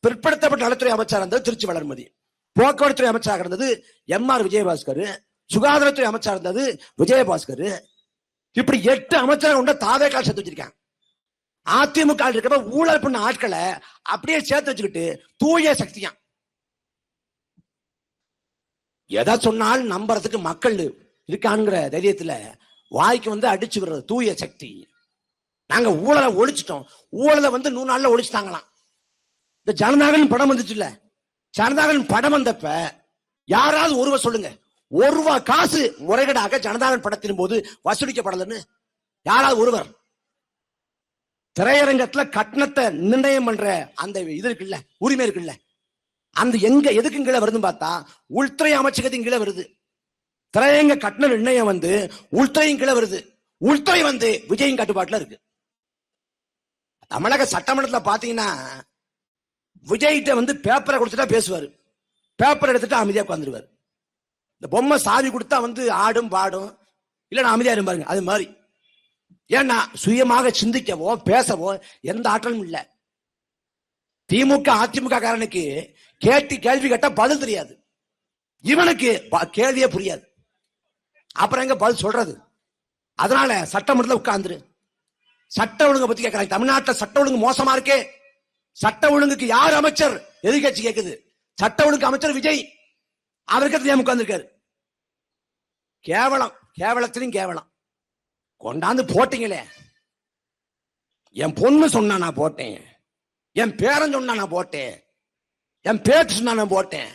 பிற்படுத்தப்பட்ட நலத்துறை அமைச்சராக இருந்தது திருச்சி வளர்மதி. போக்குவரத்துறை அமைச்சராக இருந்தது MR விஜயபாஸ்கர். சுகாதாரத்துறை அமைச்சராக இருந்தது விஜயபாஸ்கர். இப்படி 8 அமைச்சர்கள் கொண்ட தாவேகா சேர்த்து வச்சிருக்காங்க. அதிமுக இருக்கப்ப ஊழல் பண்ண ஆட்களை அப்படியே சேர்த்து வச்சுக்கிட்டு தூய சக்தியா எதை சொன்னாலும் நம்புறதுக்கு மக்கள் இருக்காங்கிற தைரியத்துல வாய்க்கு வந்து அடிச்சு விடுறது தூய சக்தி. நாங்க ஊழலை ஒழிச்சிட்டோம். ஊழலை வந்து 100 நாள்ல ஒழிச்சிட்டாங்களாம். இந்த ஜனநாயகன் படம் வந்துச்சு இல்ல, ஜனநாயகன் படம் வந்தப்ப யாராவது ஒருவர் சொல்லுங்க, ₹1 காசு முறைகேடாக ஜனதாதள படத்தின் போது வசூலிக்கப்படலன்னு யாராவது ஒருவர் திரையரங்கத்துல கட்டணத்தை நிர்ணயம் பண்ற அந்த இது இருக்குல்ல, உரிமை இருக்குல்ல, அந்த எங்க எதுக்கு கீழே வருதுன்னு பார்த்தா உள்துறை அமைச்சகத்தின் கீழே வருது. திரையரங்க கட்டண நிர்ணயம் உள்துறையின் கீழே வருது. உள்துறை விஜயின் கட்டுப்பாட்டுல இருக்கு. தமிழக சட்டமன்றத்தில் பாத்தீங்கன்னா விஜய்கிட்ட பேப்பரை கொடுத்துட்டா பேசுவாரு, பேப்பர் எடுத்துட்டு அமைதியா உட்காந்துருவாரு. இந்த பொம்மை சாவி கொடுத்தா ஆடும் பாடும், இல்ல நான் அமைதியா இருப்பாருங்க. அது மாதிரி ஏன்னா சுயமாக சிந்திக்கவோ பேசவோ எந்த ஆற்றலும் இல்ல. திமுக அதிமுக காரனுக்கு கேள்வி கேட்டா பதில் தெரியாது, இவனுக்கு கேள்வியே புரியாது, அப்புறம் எங்க பதில் சொல்றது? அதனால சட்டமன்றத்தில் உட்கார்ந்துரு. சட்ட ஒழுங்கை பத்தி கேட்கிறாங்க. தமிழ்நாட்டில் சட்ட ஒழுங்கு மோசமா இருக்கே. சட்ட ஒழுங்குக்கு யார் அமைச்சர்? எதிர்கட்சி கேக்குது. சட்ட ஒழுங்கு அமைச்சர் விஜய், அவருக்கு தெரியாம உட்கார்ந்துருக்காரு. கேவலம், கேவலத்திலும் கேவலம். கொண்டாந்து போட்டீங்களே. என் பொண்ணு சொன்னா நான் போட்டேன், என் பேரன் சொன்னா நான் போட்டேன், என் பேச்சு சொன்னா நான் போட்டேன்.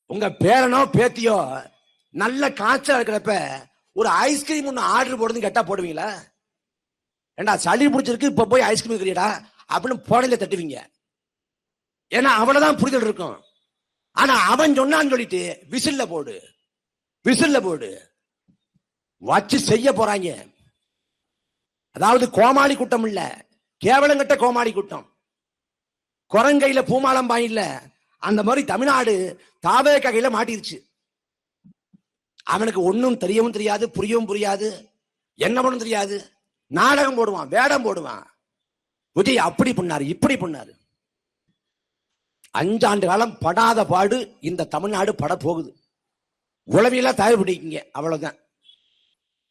உங்க பேரனோ பேத்தியோ நல்ல காய்ச்சல் இருக்கிறப்ப ஒரு ஐஸ்கிரீம் ஒண்ணு ஆர்டர் போடுறது கேட்டா போடுவீங்களா? ஏண்டா சளி பிடிச்சிருக்கு இப்ப போய் ஐஸ்கிரீம் இருக்கிறியடா அப்படின்னு போடல தட்டுவீங்க. ஏன்னா அவ்வளவுதான் புரிதல் இருக்கும். ஆனா அவன் சொன்னான்னு சொல்லிட்டு விசில்ல போடு, விசில்ல போடு வச்சு செய்ய போறாங்க. அதாவது கோமாளி கூட்டம் இல்ல, கேவலங்கட்ட கோமாளி கூட்டம். குரங்கையில பூமாலம் பாயில்ல, அந்த மாதிரி தமிழ்நாடு தாவே கையில மாட்டிருச்சு. அவனுக்கு ஒன்னும் தெரியவும் தெரியாது, புரியவும் புரியாது, என்ன பண்ணும் தெரியாது. நாடகம் போடுவான், வேடம் போடுவான். விஜய் அப்படி பண்ணாரு, இப்படி பண்ணாரு. 5 ஆண்டு காலம் படாத பாடு இந்த தமிழ்நாடு பட போகுது. உளவியலா தயார் பிடிக்குங்க, அவ்வளவுதான்.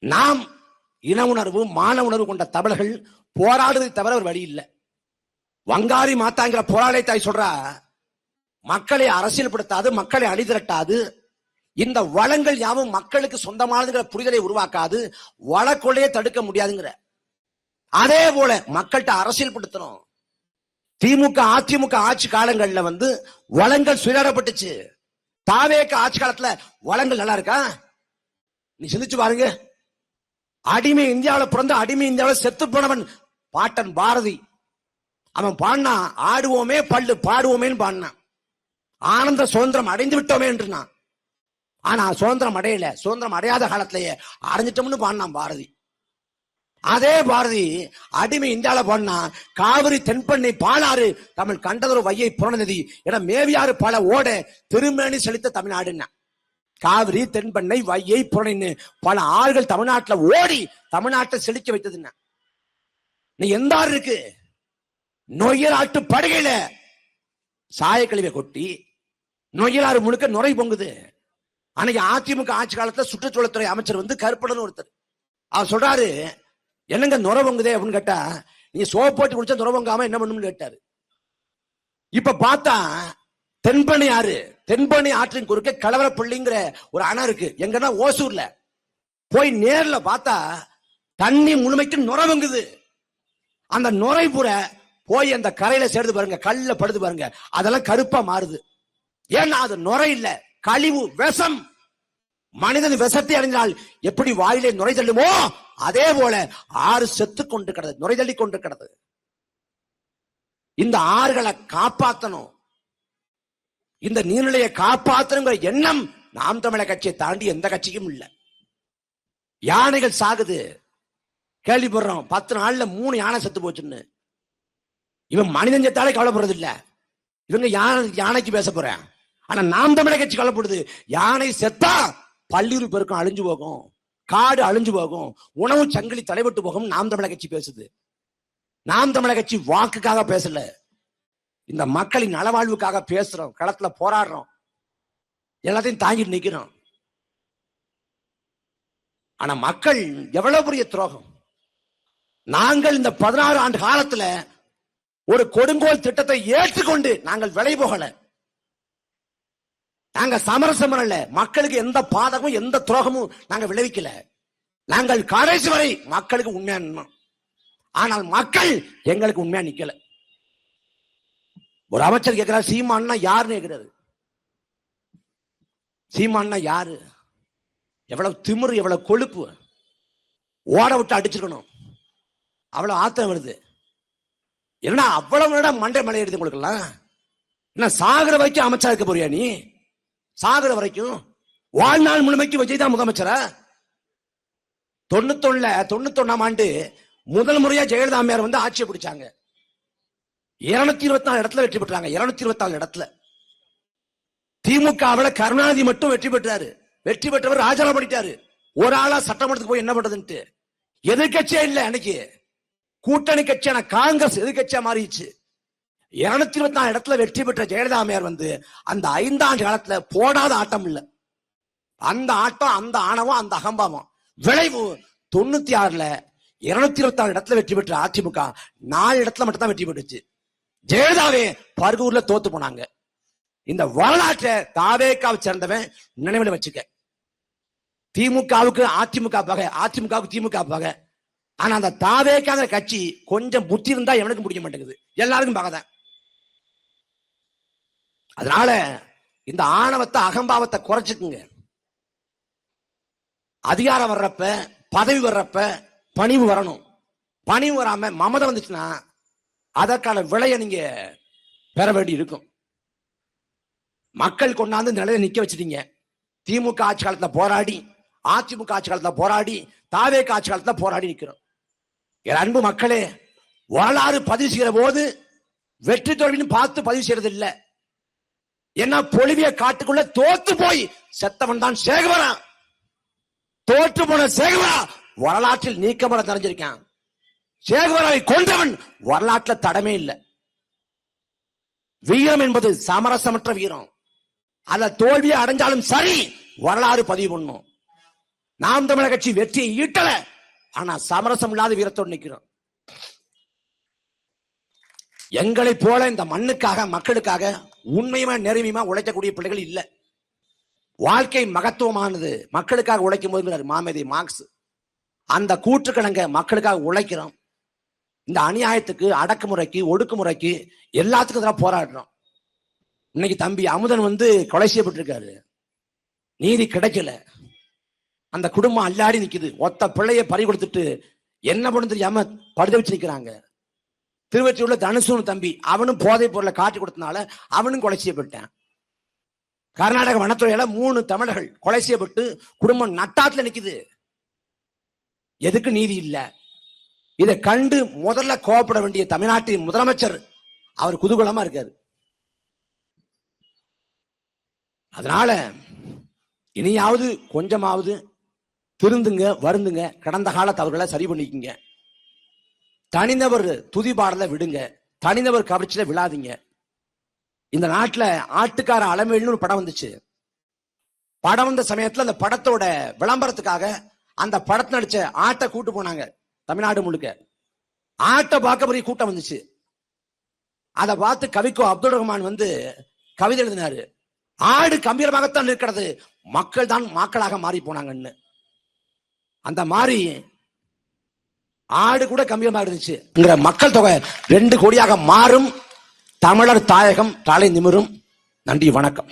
நாம் இன உணர்வு மான உணர்வு கொண்ட தமிழர்கள் போராடுவதை தவிர ஒரு வழி இல்லை. வங்காரி மாத்தாங்கிற போராளி தாய் சொல்றா, மக்களை அரசியல்படுத்தாது, மக்களை அணிதிரட்டாது, இந்த வளங்கள் யாவும் மக்களுக்கு சொந்தமானதுங்கிற புரிதலை உருவாக்காது, வளக்கொள்ளையை தடுக்க முடியாதுங்கிற. அதே போல மக்கள்கிட்ட அரசியல்படுத்தணும். திமுக அதிமுக ஆட்சி காலங்கள்ல வளங்கள் சுயடப்பட்டுச்சு. தாவேக ஆட்சி காலத்துல வளங்கள் நல்லா இருக்கா? நீ சிந்திச்சு பாருங்க. அடிமை இந்தியாவில் பிறந்த அடிமை இந்தியாவில் செத்து போனவன் பாட்டன் பாரதி. அவன் பாடினா ஆடுவோமே பல்லு பாடுவோமேன்னு பாடினான். ஆனந்த சுதந்திரம் அடைந்து விட்டோமே என்று. ஆனா சுதந்திரம் அடையல, சுதந்திரம் அடையாத காலத்திலேயே அடைஞ்சிட்டோம்னு பாடினான் பாரதி. அதே பாரதி அடிமை இந்தியாவில பாடினா காவிரி தென்பண்ணை பாலாறு தமிழ் கண்டதொரு வையை புறநதி என மேவியாறு பல ஓட திருமேனி செழித்த தமிழ்நாடுன்னா. காவிரி தென்பண்ணை வையை புறணின்னு பல ஆறுகள் தமிழ்நாட்டில் ஓடி தமிழ்நாட்டை செழிக்க வைத்ததுன்னா. நீ எந்த ஆறு இருக்கு? நொய்யலாட்டு படுகையில சாயக்கழிவை கொட்டி நொய்யலாறு முழுக்க நுரை பொங்குது. அன்னைக்கு அதிமுக ஆட்சி காலத்துல சுற்றுச்சூழல்துறை அமைச்சர் கருப்படன் ஒருத்தர், அவர் சொல்றாரு, என்னங்க நுரை பொங்குதே அப்படின்னு கேட்டா, நீங்க சோப் போட்டு குடிச்சா நுரை பொங்காம என்ன பண்ணும்னு கேட்டாரு. இப்ப பார்த்தா தென்பண்ணை ஆறு, தென்பண்ணை ஆற்றின் குறுக்க கலவரப்பள்ளிங்கிற ஒரு அணை இருக்கு. எங்கன்னா ஓசூர்ல. போய் நேர்ல பார்த்தா தண்ணி முழுமைக்கு நுரை பொங்குது. அந்த நுரை பூர போய் அந்த கரையில சேர்ந்து பாருங்க, கல்ல படுது பாருங்க, அதெல்லாம் கருப்பா மாறுது. ஏன்னா அது நுரை இல்ல, கழிவு, விஷம். மனிதன் விஷத்தை அறிஞ்சால் எப்படி வாயிலே நுரை தள்ளுமோ அதே போல ஆறு செத்து கொண்டு கிடது, நுரை தள்ளி கொண்டு கிடது. இந்த ஆறுகளை காப்பாற்றணும், இந்த நீர்நிலையை காப்பாற்றணுங்கிற எண்ணம் நாம் தமிழர் கட்சியை தாண்டி எந்த கட்சிக்கும் இல்லை. யானைகள் சாகுது, கேள்விப்படுறோம். 10 நாள்ல 3 யானை செத்து போச்சுன்னு. இவன் மனிதன் செத்தாலே கவலைப்படுறது இல்ல, இவங்க யானைக்கு பேச போறேன். ஆனா நாம் தமிழர் கட்சி கவலைப்படுது. யானை செத்தா பல்லுயிர் பெருக்கம் அழிஞ்சு போகும், காடு அழிஞ்சு போகும், உணவு சங்கிலி தலைவிட்டு போகும். நாம் தமிழர் கட்சி பேசுது. நாம் தமிழர் கட்சி வாக்குக்காக பேசல, இந்த மக்களின் நலவாழ்வுக்காக பேசுறோம், களத்துல போராடுறோம், எல்லாத்தையும் தாங்கிட்டு நிக்கிறோம். ஆனா மக்கள் எவ்வளவு பெரிய துரோகம். நாங்கள் இந்த 16 ஆண்டு காலத்துல ஒரு கொடுங்கோல் திட்டத்தை ஏற்றுக்கொண்டு நாங்கள் விலை போகல, நாங்க சமரசம் பண்ணல, மக்களுக்கு எந்த பாதகமும் எந்த துரோகமும் நாங்க விளைவிக்கல. நாங்கள் கடைசி வரை மக்களுக்கு உண்மையா நின்னோம். ஆனால் மக்கள் எங்களுக்கு உண்மையா நிக்கல. ஒரு அமைச்சர் கேட்கிறார், சீமான்னா யாருன்னு கேட்கிறாரு. சீமான்னா யாரு? எவ்வளவு திமிரு, எவ்வளவு கொழுப்பு! ஓட விட்டு அடிச்சிருக்கணும். அவ்வளவு ஆத்திரம் வருது. என்ன அவ்வளவு மண்டை மலை எடுத்து கொடுக்கலாம்? என்ன சாகர வரைக்கும் அமைச்சா இருக்க போறியா நீ? சாகர வரைக்கும் வாழ்நாள் முழுமைக்கு விஜய் தான் முதலமைச்சரா? 91ஆம் ஆண்டு முதல் முறையா ஜெயலலிதா அம்மையார் வந்து ஆட்சியை பிடிச்சாங்க. 224 இடத்துல வெற்றி பெற்றாங்க. 224 இடத்துல. திமுகவுல கருணாநிதி மட்டும் வெற்றி பெற்றாரு. வெற்றி பெற்றவர் ராஜினாமா பண்ணிட்டாரு. ஒரு ஆளா சட்டமன்றத்துக்கு போய் என்ன பண்றதுன்ட்டு. எதிர்கட்சியே இல்ல. அன்னைக்கு கூட்டணி கட்சியான காங்கிரஸ் எதிர்கட்சியா மாறிடுச்சு. 224 இடத்துல வெற்றி பெற்ற ஜெயலலிதா அம்மையார் வந்து அந்த 5 ஆண்டு காலத்துல போடாத ஆட்டம் இல்ல. அந்த ஆட்டம், அந்த ஆணவம், அந்த அகம்பாவம் விளைவு 96ல 226 இடத்துல வெற்றி பெற்ற அதிமுக 4 இடத்துல மட்டும் தான் வெற்றி பெற்றுச்சு. ஜெயலலிதாவே பர்கூர்ல தோத்து போனாங்க. இந்த வரலாற்றை தாவேக்காவை சேர்ந்தவன் நினைவில் வச்சுக்க. திமுகவுக்கு அதிமுக பகை, அதிமுகவுக்கு திமுக பகை. ஆனா அந்த தாவேக்காத கட்சி கொஞ்சம் புத்தி இருந்தா எவனுக்கும் பிடிக்க மாட்டேங்குது. எல்லாருக்கும் பகைதான். அதனால இந்த ஆணவத்தை, அகம்பாவத்தை குறைச்சுக்குங்க. அதிகாரம் வர்றப்ப, பதவி வர்றப்ப பணிவு வரணும். பணிவு வராம மமதை வந்துச்சுன்னா அதற்கான விலையை நீங்க பெற வேண்டி இருக்கும். மக்கள் கொண்டாந்து நிலையை நிக்க வச்சிட்டீங்க. திமுக ஆட்சி காலத்துல போராடி, அதிமுக ஆட்சி காலத்துல போராடி, தாவேக ஆட்சி காலத்துல போராடி நிக்கிறோம். என் அன்பு மக்களே, வரலாறு பதிவு செய்கிற போது வெற்றி தோல்வின்னு பார்த்து பதிவு செய்யறது இல்ல. ஏன்னா பொலிவிய காட்டுக்குள்ள தோத்து போய் செத்தவன் தான் சேகவரா. தோற்று போன சேகவரா வரலாற்றில் நீக்கமர தெரிஞ்சிருக்கான். சேகவராவை கொண்டவன் வரலாற்றில் தடமே இல்லை. வீரம் என்பது சமரசமற்ற வீரம். அத தோல்வியை அடைஞ்சாலும் சரி, வரலாறு பதிவு பண்ணும். நாம் தமிழர் கட்சி வெற்றியை ஈட்டல, ஆனா சமரசம் இல்லாத வீரத்தோடு நிற்கிறோம். எங்களை போல இந்த மண்ணுக்காக, மக்களுக்காக உண்மையுமா நெருமையுமா உழைக்கக்கூடிய பிள்ளைகள் இல்ல. வாழ்க்கை மகத்துவமானது மக்களுக்காக உழைக்கும் போது மாமேதை மார்க்ஸ். அந்த கூற்றுக்கணங்க மக்களுக்காக உழைக்கிறோம். இந்த அநியாயத்துக்கு, அடக்குமுறைக்கு, ஒடுக்குமுறைக்கு எல்லாத்துக்கும் எதிராக போராடுறோம். இன்னைக்கு தம்பி அமுதன் வந்து கொலை செய்யப்பட்டிருக்காரு. நீதி கிடைக்கல. அந்த குடும்பம் அல்லாடி நிக்குது. ஒத்த பிள்ளைய பறி கொடுத்துட்டு என்ன பண்ணு தெரியாம படுத வச்சு நிக்கிறாங்க. திருவற்றியூர்ல தனுசுன்னு தம்பி, அவனும் போதை பொருளை காட்டி கொடுத்தனால அவனும் கொலை செய்யப்பட்டான். கர்நாடக வனத்துறையில 3 தமிழர்கள் கொலை செய்யப்பட்டு குடும்பம் நட்டாத்துல நிக்குது. எதுக்கு நீதி இல்ல? இதை கண்டு முதல்ல கோபப்பட வேண்டிய தமிழ்நாட்டின் முதலமைச்சர் அவர் குதூகலமா இருக்காரு. அதனால இனியாவது கொஞ்சமாவது திருந்துங்க, வருந்துங்க. கடந்த கால தவறுகளை சரி பண்ணிக்கங்க. தனிநபர் துதி பாடல விடுங்க. தனிநபர் கவர்ச்சியில விழாதீங்க. இந்த நாட்டுல ஆட்டுக்கார அலமேல்னு ஒரு படம் வந்துச்சு. படம் வந்த சமயத்துல அந்த படத்தோட விளம்பரத்துக்காக அந்த படத்தை நடிச்ச ஆட்டை கூட்டு போனாங்க தமிழ்நாடு முழுக்க. ஆட்டை பார்க்க பெரிய கூட்டம் வந்துச்சு. அதை பார்த்து கவிக்கோ அப்துல் ரஹ்மான் வந்து கவிதை எழுதினாரு. ஆடு கம்பீரமாகத்தான் இருக்கிறது, மக்கள் தான் மாக்களாக மாறி போனாங்கன்னு. அந்த மாதிரி ஆடு கூட கம்பீரமாக இருந்துச்சு. மக்கள் தொகை 2 கோடியாக மாறும். தமிழர் தாயகம் தலை நிமிரும். நன்றி, வணக்கம்.